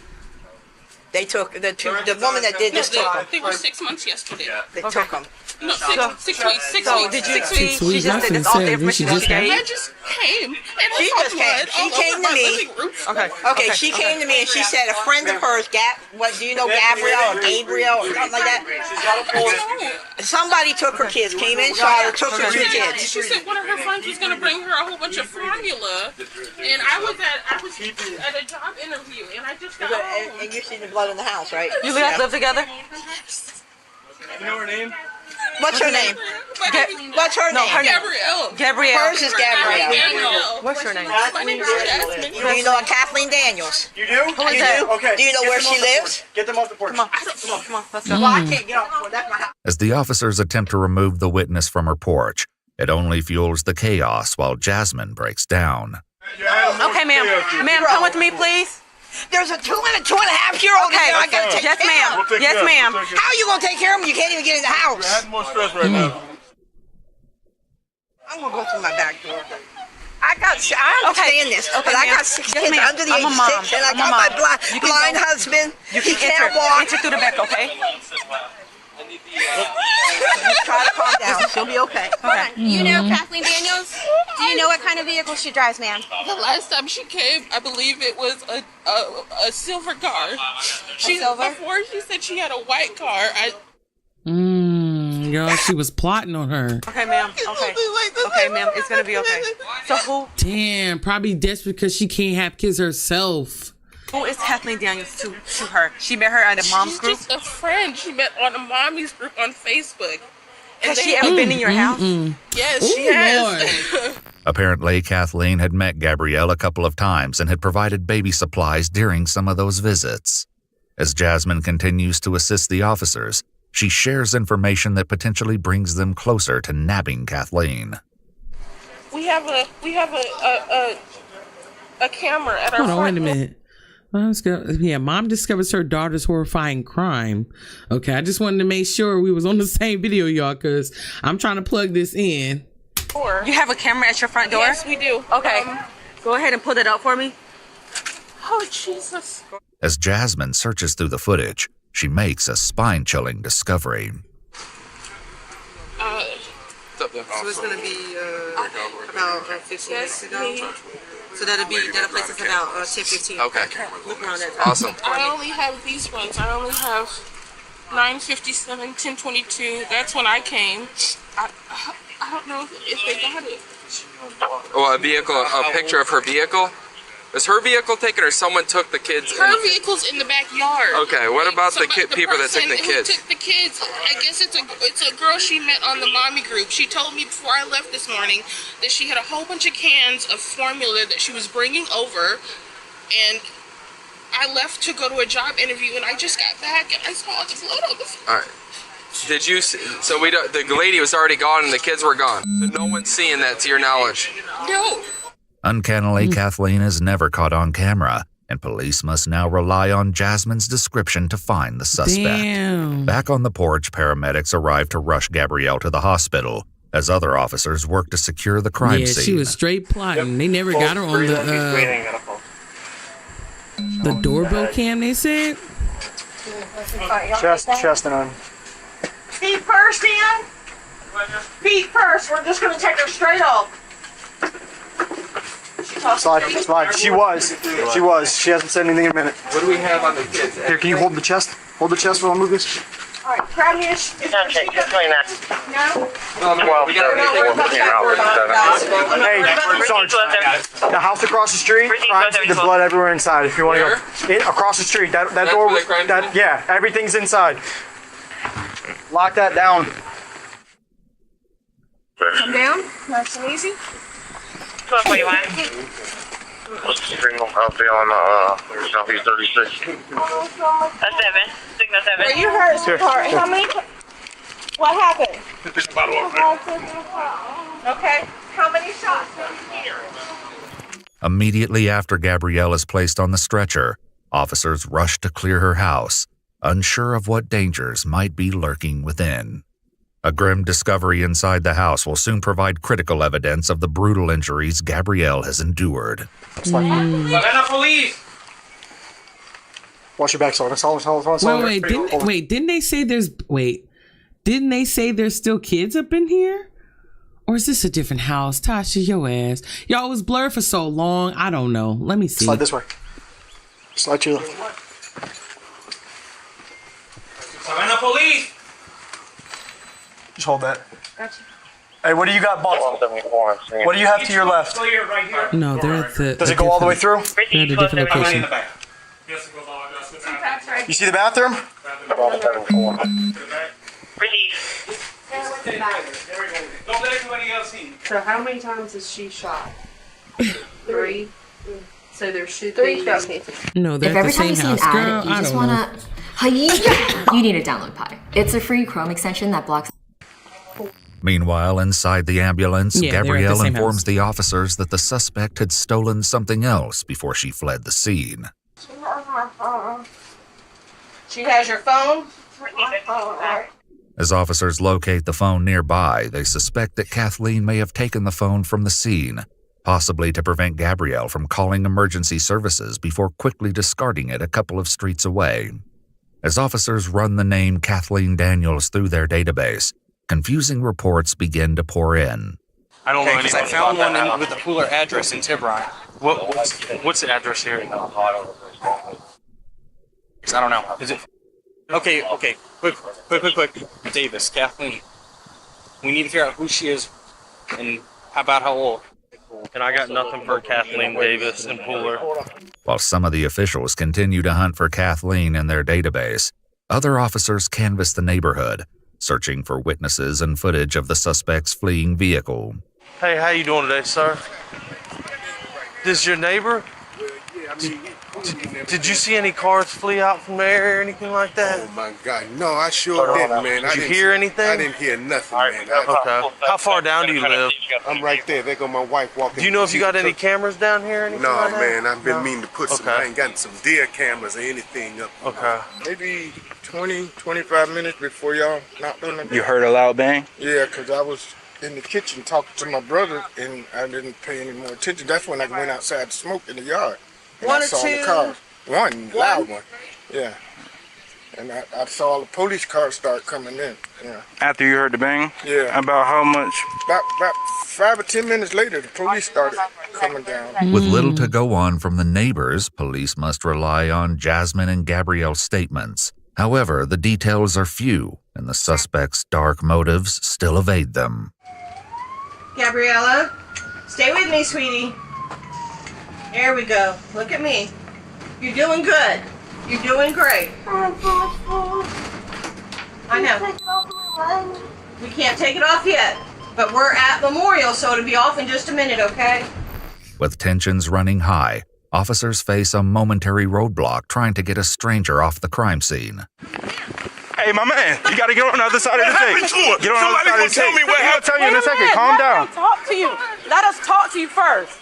They took the woman that did this took them. They were 6 months yesterday. They took them. No, 6 weeks. 6 So weeks. did you? 6 weeks. She just did this all the information she gave. I just came. And She just came. She came to me. Okay. She came to me and she said a friend of hers, do you know Gabrielle or Gabriel or something like that? Somebody took her kids. Came in, saw her, took her 2 kids. She said one of her friends was going to bring her a whole bunch of formula, and I was at a job interview, and I just got home. And you see the blood in the house, right? You guys live together? You know her name? What's her name? What's her name? Gabrielle. Hers is Gabrielle. What's her name? My name is Jasmine. Do you know a Kathleen Daniels? You do? Who is that? Okay. Do you know where she lives? Get them off the porch. Come on, let's go. Well, I can't get off the porch. That's my house. As the officers attempt to remove the witness from her porch, it only fuels the chaos while Jasmine breaks down. Okay, ma'am. Ma'am, come with me, please. There's a 2 and a 2.5-year-old. Okay. I gotta take Yes, care ma'am. of him. Yes, ma'am. How are you gonna take care of him? You can't even get in the house. You're adding more stress right now. I'm gonna go through my back door. I understand this, but I got 6 kids under the age of 6, and I got my blind husband. He can't walk. Enter through the back, okay? Try to calm down. She'll be okay. You know Kathleen Daniels? Do you know what kind of vehicle she drives, ma'am? The last time she came, I believe it was a silver car. Before she said she had a white car. Y'all, she was plotting on her. Okay, ma'am. Okay, ma'am. It's gonna be okay. So who? Damn, probably desperate because she can't have kids herself. Who is Kathleen Daniels to her? She met her at a mom's group? She's just a friend she met on a mommy's group on Facebook. Has she ever been in your house? Yes, she has. Apparently, Kathleen had met Gabrielle a couple of times and had provided baby supplies during some of those visits. As Jasmine continues to assist the officers, she shares information that potentially brings them closer to nabbing Kathleen. We have a camera at our Hold on, wait a minute. Mom discovers her daughter's horrifying crime. Okay, I just wanted to make sure we was on the same video, y'all, because I'm trying to plug this in. You have a camera at your front door? Yes, we do. Okay, go ahead and pull it out for me. Oh, Jesus. As Jasmine searches through the footage, she makes a spine-chilling discovery. So it's going to be about 15 minutes ago. So that'll place us about 10-15. Okay. Look around that. Awesome. I only have these ones. I only have 9:57, 10:22. That's when I came. I don't know if they got it. Oh, a vehicle, a picture of her vehicle? Was her vehicle taken, or someone took the kids? Her vehicle's in the backyard. Okay, what about the people that took the person kids? who took the kids, I guess it's a girl she met on the mommy group. She told me before I left this morning that she had a whole bunch of cans of formula that she was bringing over, and I left to go to a job interview, and I just got back and I saw the blood on the floor. All right. Did you? So we don't. The lady was already gone, and the kids were gone. So no one's seeing that, to your knowledge. No. Uncannily, Kathleen is never caught on camera, and police must now rely on Jasmine's description to find the suspect. Damn. Back on the porch, paramedics arrive to rush Gabrielle to the hospital as other officers work to secure the crime scene. Yeah, she was straight plotting. They never got her on the doorbell cam, they said. Chest and arm. Feet first, Ian. Feet first. We're just going to take her straight off. Slide. She was. She hasn't said anything in a minute. What do we have on the kids? Here, can you hold the chest? Hold the chest while I move this. All right, grab me a... Okay, just like that. No? Well, we got Hey, Sarge. The house across the street, crime scene, the blood everywhere inside. If you want to go across the street, that door, yeah, everything's inside. Lock that down. Come down, nice and easy. 1241. What's the signal out there on Southeast 36? That's 7. Signal 7. Well, you heard us apart. How many? What happened? Okay. How many shots? Immediately after Gabrielle is placed on the stretcher, officers rush to clear her house, unsure of what dangers might be lurking within. A grim discovery inside the house will soon provide critical evidence of the brutal injuries Gabrielle has endured. Police! Wash your back, Sarge. Didn't they say there's still kids up in here? Or is this a different house? Tasha, your ass. Y'all was blurred for so long. I don't know. Let me see. Slide this way. Slide to your left. Savannah Police! Just hold that. Gotcha. Hey, what do you got, boss? What do you have to your left? No, they're at the... Does it go all the way through? They're at a different location. You see the bathroom? Don't let anybody else in. So how many times is she shot? 3. So there should 3 be... shots. No, they're If at every the time you same see an house. ad, Girl, you I just don't wanna... You need to download Pi. It's a free Chrome extension that blocks... Meanwhile, inside the ambulance, Yeah, they're at the Gabrielle same informs house. the officers that the suspect had stolen something else before she fled the scene. She has your phone? As officers locate the phone nearby, they suspect that Kathleen may have taken the phone from the scene, possibly to prevent Gabrielle from calling emergency services before quickly discarding it a couple of streets away. As officers run the name Kathleen Daniels through their database, confusing reports begin to pour in. I don't know anything. I found one with the Pooler address in Tiburon. What's the address here? I don't know. Is it? Okay. Quick. Davis, Kathleen. We need to figure out who she is and about how old. And I got nothing for Kathleen Davis and Pooler. While some of the officials continue to hunt for Kathleen in their database, other officers canvass the neighborhood, searching for witnesses and footage of the suspect's fleeing vehicle. Hey, how you doing today, sir? This your neighbor? Did you see any cars flee out from there or anything like that? Oh my God, no, I sure didn't, man. Did you hear anything? I didn't hear nothing, man. Okay. How far down do you live? I'm right there. There go my wife walking. Do you know if you got any cameras down here or anything No, like that? man, I've been meaning to put some. I ain't got some deer cameras or anything up. Okay. Maybe 20, 25 minutes before y'all knocked on the door. You heard a loud bang? Yeah, because I was in the kitchen talking to my brother and I didn't pay any more attention. That's when I went outside to smoke in the yard. And One I or saw two? the cars. One loud one. Yeah. And I saw the police cars start coming in. Yeah. After you heard the bang? Yeah. About how much? About 5 or 10 minutes later, the police started coming down. With little to go on from the neighbors, police must rely on Jasmine and Gabrielle's statements. However, the details are few, and the suspect's dark motives still evade them. Gabriella, stay with me, sweetie. There we go. Look at me. You're doing good. You're doing great. I know. We can't take it off yet, but we're at Memorial, so it'll be off in just a minute, okay? With tensions running high, officers face a momentary roadblock trying to get a stranger off the crime scene. Hey, my man, you gotta get on the other side of the tape. Get on the other side of the tape. Tell me what happened. I'll tell you in a second. Calm down. Talk to you. Let us talk to you first.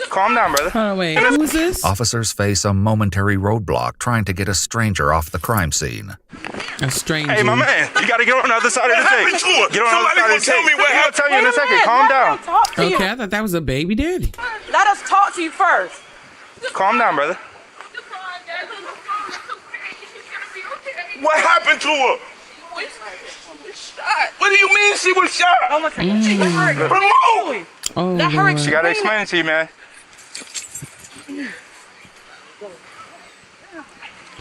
Calm down, brother. Oh, wait. Who is this? Officers face a momentary roadblock trying to get a stranger off the crime scene. A stranger. Hey, my man, you gotta get on the other side of the tape. Get on the other side of the tape. Tell me what happened. I'll tell you in a second. Calm down. Talk to you. Okay, I thought that was a baby daddy. Let us talk to you first. Calm down, brother. What happened to her? What do you mean she was shot? Remove! Oh, Let her She gotta explain it to you, man.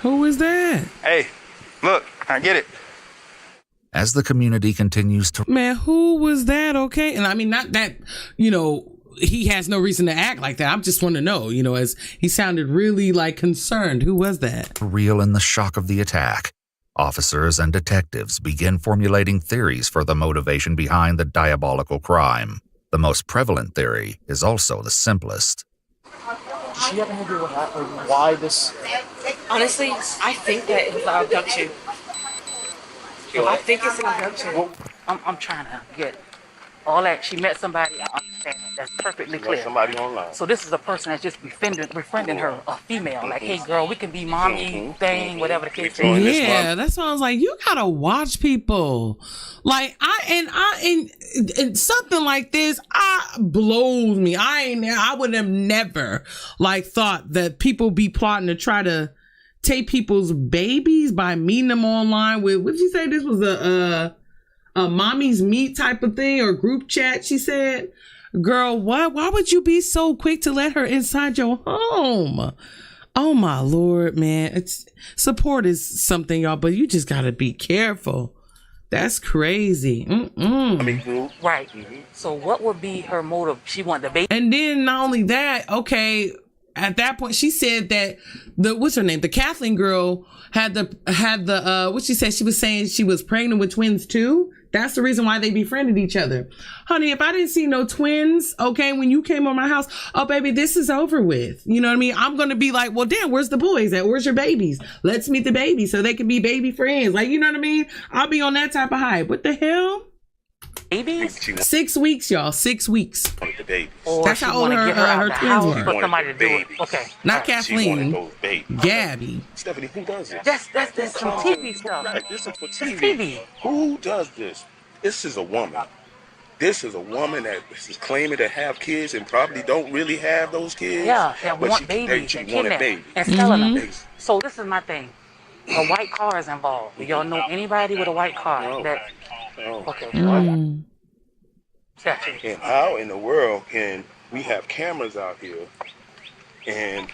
Who is that? Hey, look, I get it. As the community continues to... Man, who was that, okay? And I mean, not that, he has no reason to act like that. I just want to know, as he sounded really, concerned. Who was that? Reel in the shock of the attack, officers and detectives begin formulating theories for the motivation behind the diabolical crime. The most prevalent theory is also the simplest. She have any idea why this? Honestly, I think that it was an abduction. I think it's an abduction. I'm trying to get all that. She met somebody. I understand that. That's perfectly clear. Somebody online. So this is a person that's just befriending her, a female. Like, hey, girl, we can be mommy thing, whatever the case is. Yeah, that's why I was like, you gotta watch people. Like, and something like this, blows me. I would have never thought that people be plotting to try to take people's babies by meeting them online with. What did you say? This was a mommy's meet type of thing or group chat? She said. Girl, what? Why would you be so quick to let her inside your home? Oh my Lord, man. Support is something, y'all, but you just gotta be careful. That's crazy. Right. So what would be her motive? She wanted the baby. And then not only that, okay, at that point she said that what's her name? The Kathleen girl had the what she said, she was saying she was pregnant with twins too. That's the reason why they befriended each other. Honey, if I didn't see no twins, okay, when you came on my house, oh, baby, this is over with. You know what I mean? I'm going to be like, well, damn, where's the boys at? Where's your babies? Let's meet the babies so they can be baby friends. Like, you know what I mean? I'll be on that type of hype. What the hell? Babies? 6 weeks, y'all. 6 weeks. The baby. That's how old her twins were. For somebody to do it. Okay. Not Kathleen. Gabby. Stephanie, who does this? That's some TV stuff. Right, this is for TV. Who does this? This is a woman. This is a woman that is claiming to have kids and probably don't really have those kids. Yeah, that want babies and kidnap and selling them. So this is my thing. A white car is involved. Do y'all know anybody with a white car? No. Okay. And how in the world can we have cameras out here and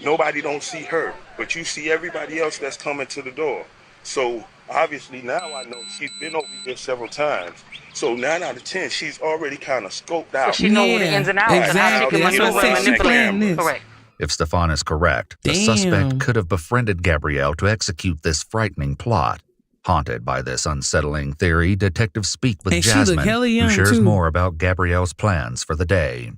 nobody don't see her, but you see everybody else that's coming to the door? So obviously now I know she's been over here several times. So 9 out of 10, she's already kind of scoped out. So she knows the ins and outs. Exactly. That's what I said. She planned this. Correct. If Stefan is correct, the suspect could have befriended Gabrielle to execute this frightening plot. Haunted by this unsettling theory, detectives speak with Jasmine, who shares more about Gabrielle's plans for the day.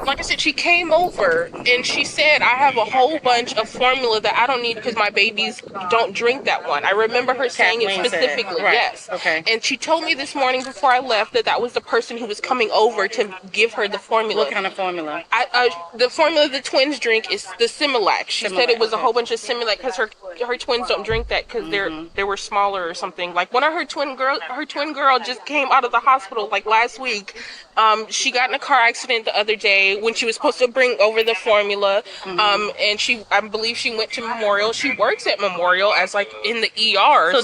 Like I said, she came over and she said, I have a whole bunch of formula that I don't need because my babies don't drink that one. I remember her saying it specifically, yes. Okay. And she told me this morning before I left that was the person who was coming over to give her the formula. What kind of formula? The formula the twins drink is the Similac. She said it was a whole bunch of Similac because her twins don't drink that because they were smaller or something. Like one of her twin girl just came out of the hospital like last week. She got in a car accident the other day when she was supposed to bring over the formula. And I believe she went to Memorial. She works at Memorial as in the ER.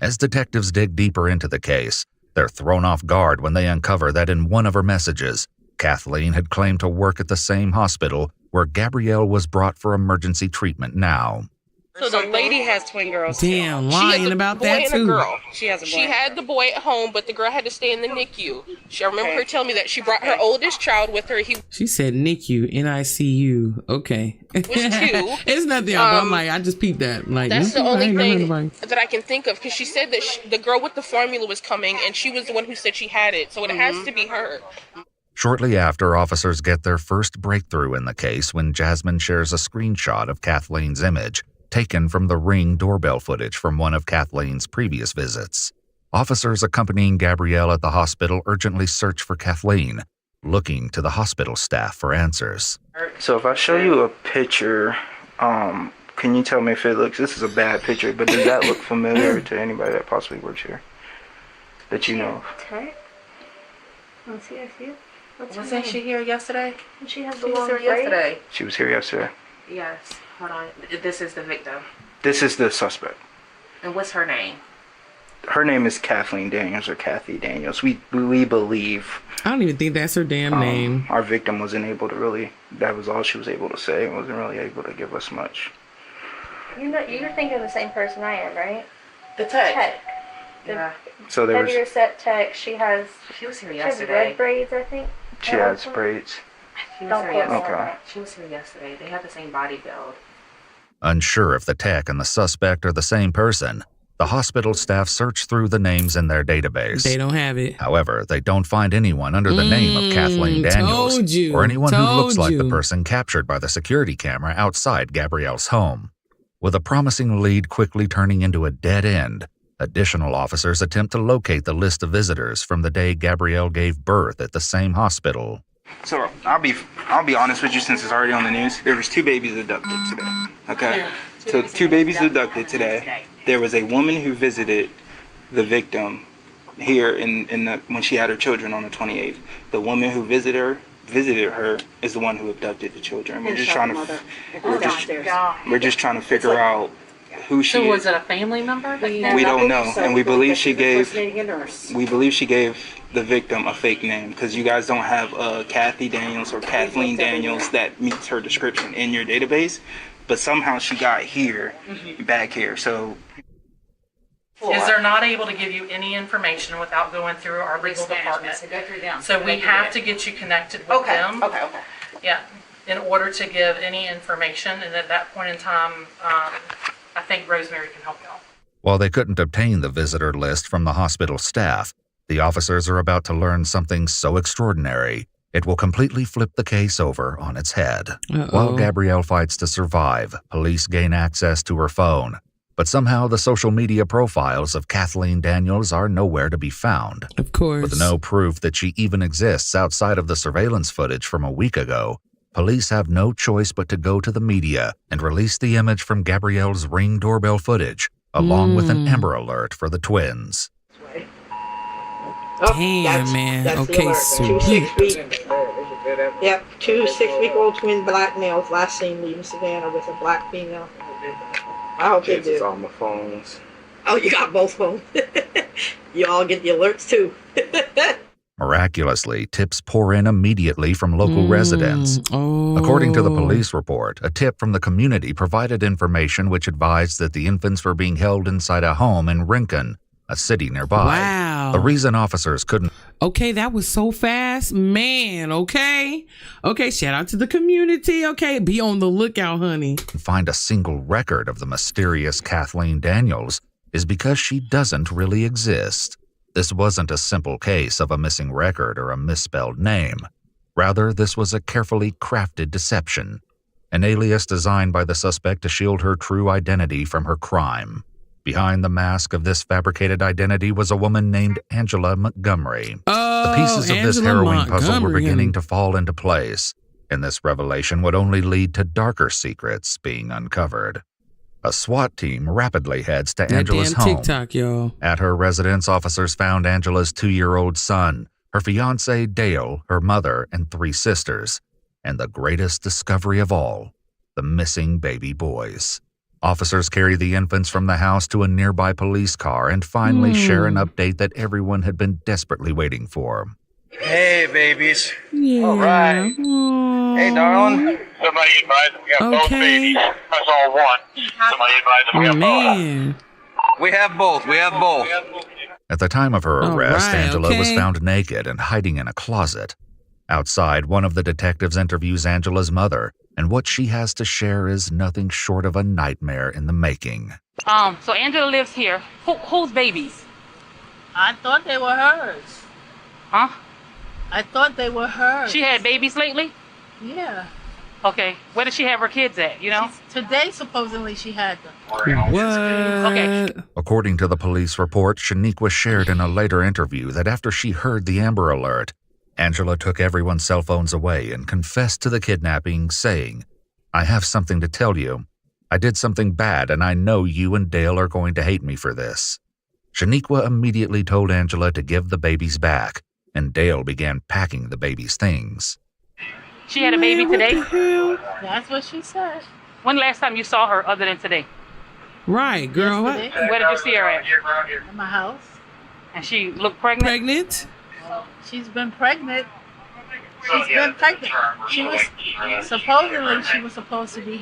As detectives dig deeper into the case, they're thrown off guard when they uncover that in one of her messages, Kathleen had claimed to work at the same hospital where Gabrielle was brought for emergency treatment now. So the lady has twin girls. Damn, lying about that boy and too. a girl. She had the boy at home, but the girl had to stay in the NICU. I remember her telling me that she brought her oldest child with her. She said NICU, NICU. Okay. Was 2. It's nothing. I'm like, I just peeped that. Like, That's the only thing thing that I can think of, because she said that the girl with the formula was coming, and she was the one who said she had it. So it has to be her. Shortly after, officers get their first breakthrough in the case when Jasmine shares a screenshot of Kathleen's image, taken from the Ring doorbell footage from one of Kathleen's previous visits. Officers accompanying Gabrielle at the hospital urgently search for Kathleen, looking to the hospital staff for answers. So if I show you a picture, can you tell me if it looks, this is a bad picture, but does that look familiar to anybody that possibly works here that you know of? Okay. Let's see, I see it. Wasn't she here yesterday? She was here yesterday. She was here yesterday. Yes. Hold on. This is the victim. This is the suspect. And what's her name? Her name is Kathleen Daniels, or Kathy Daniels. We believe. I don't even think that's her damn name. Our victim wasn't able to really, that was all she was able to say. Wasn't really able to give us much. You're thinking of the same person I am, right? The tech. Yeah. So there was, heavier set tech. She was here yesterday. Red braids, I think. She has braids. She was here yesterday. Okay. She was here yesterday. They have the same body build. Unsure if the tech and the suspect are the same person, the hospital staff search through the names in their database. They don't have it. However, they don't find anyone under the name of Kathleen Daniels or anyone who looks like the person captured by the security camera outside Gabrielle's home. With a promising lead quickly turning into a dead end, additional officers attempt to locate the list of visitors from the day Gabrielle gave birth at the same hospital. So I'll be honest with you, since it's already on the news. There was 2 babies abducted today. Okay, so 2 babies abducted today. There was a woman who visited the victim here when she had her children on the 28th. The woman who visited her is the one who abducted the children. We're just trying to figure out who she is. So was it a family member? We don't know, and we believe she gave the victim a fake name, because you guys don't have Kathy Daniels or Kathleen Daniels that meets her description in your database, but somehow she got here, back here. So is they're not able to give you any information without going through our legal department. So go through them. So we have to get you connected with them. Okay. Yeah, in order to give any information, and at that point in time, I think Rosemary can help you out. While they couldn't obtain the visitor list from the hospital staff, the officers are about to learn something so extraordinary, it will completely flip the case over on its head. While Gabrielle fights to survive, police gain access to her phone. But somehow the social media profiles of Kathleen Daniels are nowhere to be found. Of course. With no proof that she even exists outside of the surveillance footage from a week ago, police have no choice but to go to the media and release the image from Gabrielle's Ring doorbell footage, along with an Amber Alert for the twins. Damn, man. Okay, sweet. 2 6-week. Yep, 2 6-week-old twin black males last seen leaving Savannah with a black female. I hope they do. On my phones. Oh, you got both phones. You all get the alerts too. Miraculously, tips pour in immediately from local residents. According to the police report, a tip from the community provided information which advised that the infants were being held inside a home in Rincon, a city nearby. Wow. The reason officers couldn't... Okay, that was so fast. Man, okay. Okay, shout out to the community. Okay, be on the lookout, honey. ...find a single record of the mysterious Kathleen Daniels is because she doesn't really exist. This wasn't a simple case of a missing record or a misspelled name. Rather, this was a carefully crafted deception, an alias designed by the suspect to shield her true identity from her crime. Behind the mask of this fabricated identity was a woman named Angela Montgomery. The pieces of this harrowing puzzle were beginning to fall into place, and this revelation would only lead to darker secrets being uncovered. A SWAT team rapidly heads to Angela's home. TikTok, y'all. At her residence, officers found Angela's 2-year-old son, her fiancé Dale, her mother, and 3 sisters, and the greatest discovery of all, the missing baby boys. Officers carry the infants from the house to a nearby police car and finally share an update that everyone had been desperately waiting for. Hey, babies. Yeah. All right. Hey, darling. Somebody advised we have both babies. That's all one. Somebody advised we have man. We have both. We have both. At the time of her arrest, right, Angela was okay. found naked and hiding in a closet. Outside, one of the detectives interviews Angela's mother, and what she has to share is nothing short of a nightmare in the making. So Angela lives here. Whose babies? I thought they were hers. Huh? I thought they were hers. She had babies lately? Yeah. Okay. Where does she have her kids at, you know? Today, supposedly, she had them. What? Okay. According to the police report, Shaniqua shared in a later interview that after she heard the Amber Alert, Angela took everyone's cell phones away and confessed to the kidnapping, saying, "I have something to tell you. I did something bad and I know you and Dale are going to hate me for this." Shaniqua immediately told Angela to give the babies back, and Dale began packing the baby's things. She had a baby today? That's what she said. When the last time you saw her other than today? Right, girl. What? Yesterday. Where did you see her at? At my house. And she looked pregnant? Pregnant? She's been pregnant. She's been pregnant. She was supposedly she was supposed to be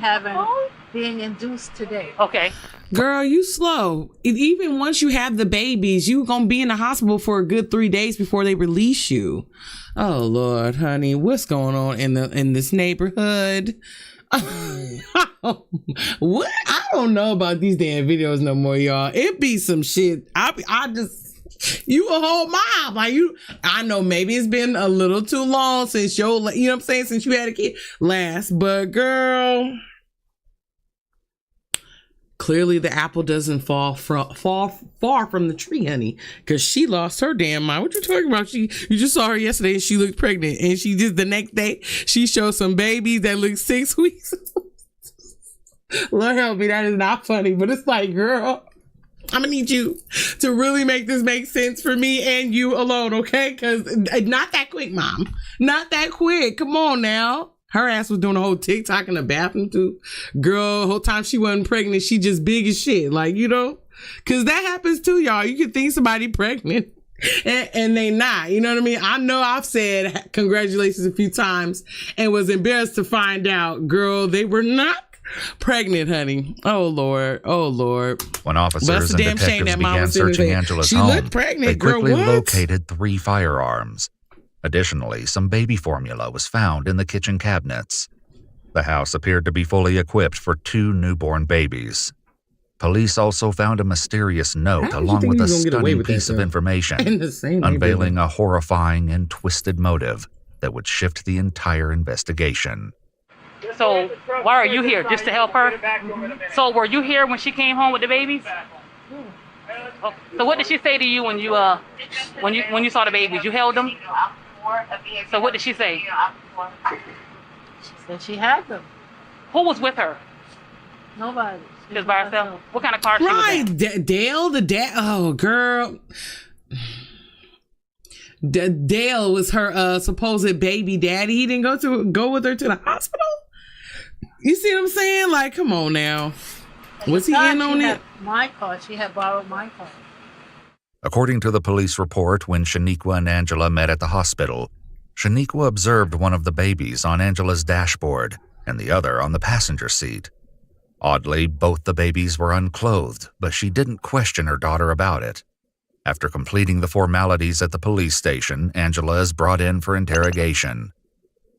being induced today. Okay. Girl, you slow. Even once you have the babies, you gonna be in the hospital for a good 3 days before they release you. Oh Lord, honey, what's going on in this neighborhood? What? I don't know about these damn videos no more, y'all. It be some shit. You a whole mom. Like I know maybe it's been a little too long since you know what I'm saying, since you had a kid last, but girl, clearly the apple doesn't fall far from the tree, honey, because she lost her damn mind. What you talking about? You just saw her yesterday and she looked pregnant, and she just the next day she showed some babies that look 6 weeks. Lord help me, that is not funny, but it's like, girl, I'm gonna need you to really make this make sense for me and you alone, okay? Because not that quick, Mom. Not that quick. Come on now. Her ass was doing a whole TikTok in the bathroom too. Girl, the whole time she wasn't pregnant, she just big as shit. Like, you know? Because that happens too, y'all. You can think somebody pregnant and they not. You know what I mean? I know I've said congratulations a few times and was embarrassed to find out, girl, they were not pregnant, honey. Oh Lord. When officers and detectives began searching Angela's home, they quickly located 3 firearms. Additionally, some baby formula was found in the kitchen cabinets. The house appeared to be fully equipped for 2 newborn babies. Police also found a mysterious note along with a stunning piece of information, unveiling a horrifying and twisted motive that would shift the entire investigation. So, why are you here? Just to help her? So, were you here when she came home with the babies? Oh, so, what did she say to you when you saw the babies? You held them? So, what did she say? She said she had them. Who was with her? Nobody. Just by herself? What kind of car she was in? Dale, the dad. Oh, girl. Dale was her supposed baby daddy. He didn't go with her to the hospital. You see what I'm saying? Like, come on now. Was he in on it? My car. She had borrowed my car. According to the police report, when Shaniqua and Angela met at the hospital, Shaniqua observed one of the babies on Angela's dashboard and the other on the passenger seat. Oddly, both the babies were unclothed, but she didn't question her daughter about it. After completing the formalities at the police station, Angela is brought in for interrogation.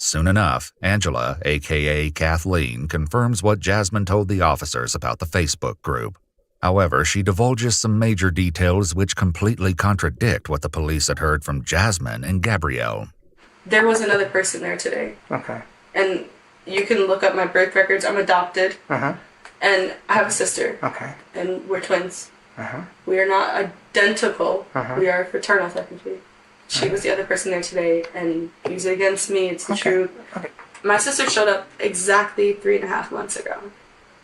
Soon enough, Angela, aka Kathleen, confirms what Jasmine told the officers about the Facebook group. However, she divulges some major details which completely contradict what the police had heard from Jasmine and Gabrielle. There was another person there today. Okay. And you can look up my birth records. I'm adopted. Uh-huh. And I have a sister. Okay. And we're twins. Uh-huh. We are not identical. Uh-huh. We are fraternal, technically. She was the other person there today, and use it against me. It's the truth. Okay. My sister showed up exactly 3.5 months ago.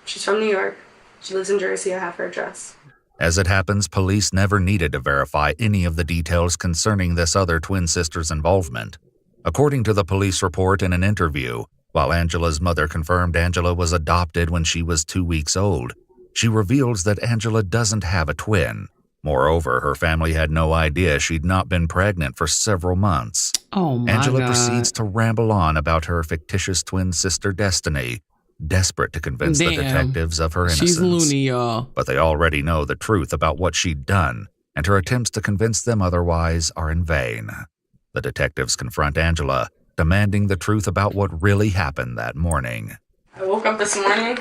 She's from New York. She lives in Jersey. I have her address. As it happens, police never needed to verify any of the details concerning this other twin sister's involvement. According to the police report in an interview, while Angela's mother confirmed Angela was adopted when she was 2 weeks old, she reveals that Angela doesn't have a twin. Moreover, her family had no idea she'd not been pregnant for several months. Oh my Angela God. proceeds to ramble on about her fictitious twin sister Destiny, desperate to convince the detectives of her innocence. She's loony, y'all. But they already know the truth about what she'd done, and her attempts to convince them otherwise are in vain. The detectives confront Angela, demanding the truth about what really happened that morning. I woke up this morning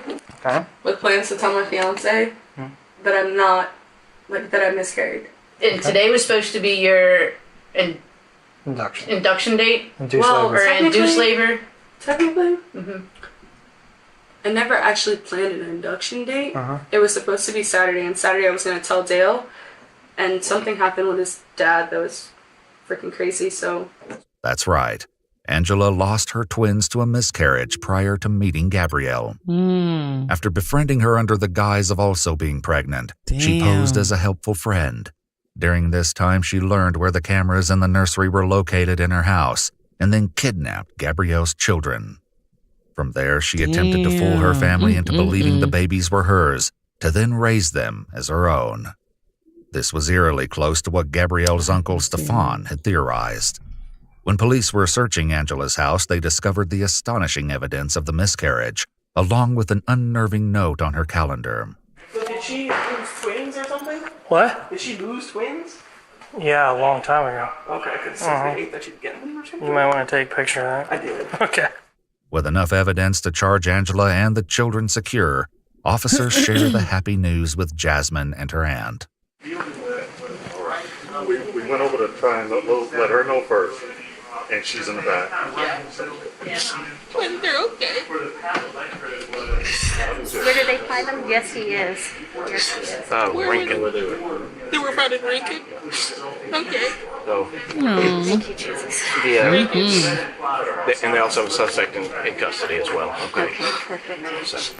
with plans to tell my fiance that I'm not, like, that I miscarried. And today was supposed to be your induction date? Induced labor. Or induced labor? Technically. I never actually planned an induction date. It was supposed to be Saturday, and Saturday I was going to tell Dale, and something happened with his dad that was freaking crazy, so... That's right. Angela lost her twins to a miscarriage prior to meeting Gabrielle. After befriending her under the guise of also being pregnant, she posed as a helpful friend. During this time, she learned where the cameras in the nursery were located in her house and then kidnapped Gabrielle's children. From there, she attempted to fool her family into believing the babies were hers, to then raise them as her own. This was eerily close to what Gabrielle's uncle Stefan had theorized. When police were searching Angela's house, they discovered the astonishing evidence of the miscarriage, along with an unnerving note on her calendar. So did she lose twins or something? What? Did she lose twins? Yeah, a long time ago. Okay, because they hate that she's getting them or something. You might want to take a picture of that. I did. Okay. With enough evidence to charge Angela and the children secure, officers share the happy news with Jasmine and her aunt. We went over to try and let her know first, and she's in the back. When they're okay. Where did they find him? Yes, he is. Yes, he is. Lincoln. They were found in Lincoln? Okay. So, Thank you, Jesus. and they also have a suspect in custody as well. Okay. Perfect.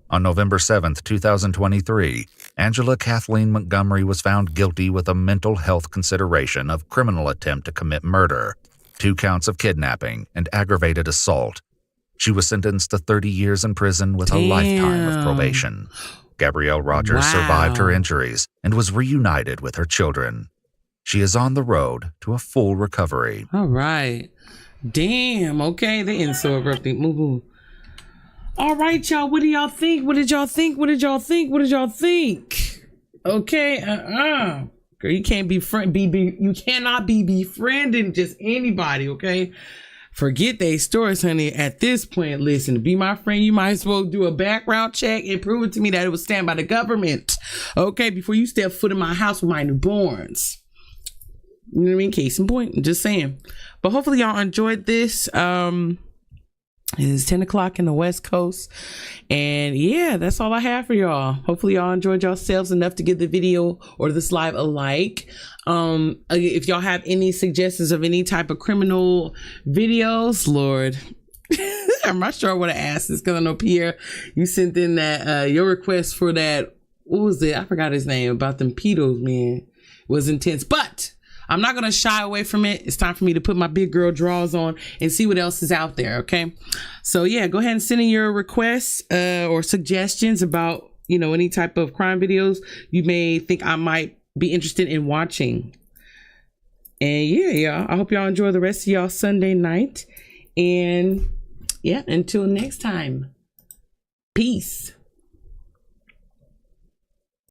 On November 7th, 2023, Angela Kathleen Montgomery was found guilty with a mental health consideration of criminal attempt to commit murder, 2 counts of kidnapping, and aggravated assault. She was sentenced to 30 years in prison with a lifetime of probation. Gabrielle Rogers survived her injuries and was reunited with her children. She is on the road to a full recovery. All right. Damn. Okay. They end so abruptly. Move. All right, y'all. What do y'all think? What did y'all think? What did y'all think? What did y'all think? Okay. Girl, you can't be you cannot be befriending just anybody, okay? Forget they stories, honey. At this point, listen, to be my friend, you might as well do a background check and prove it to me that it was stamped by the government, okay? Before you step foot in my house with my newborns. You know what I mean? Case in point. I'm just saying. But hopefully y'all enjoyed this. It is 10 o'clock in the West Coast. And yeah, that's all I have for y'all. Hopefully y'all enjoyed yourselves enough to give the video or this live a like. If y'all have any suggestions of any type of criminal videos, Lord, I'm not sure what to ask this because I know Pierre, you sent in that your request for that. What was it? I forgot his name about them pedos, man. It was intense, but I'm not going to shy away from it. It's time for me to put my big girl drawers on and see what else is out there. Okay. So yeah, go ahead and send in your requests or suggestions about, you know, any type of crime videos you may think I might be interested in watching. And yeah, y'all, I hope y'all enjoy the rest of y'all Sunday night. And yeah, until next time, peace.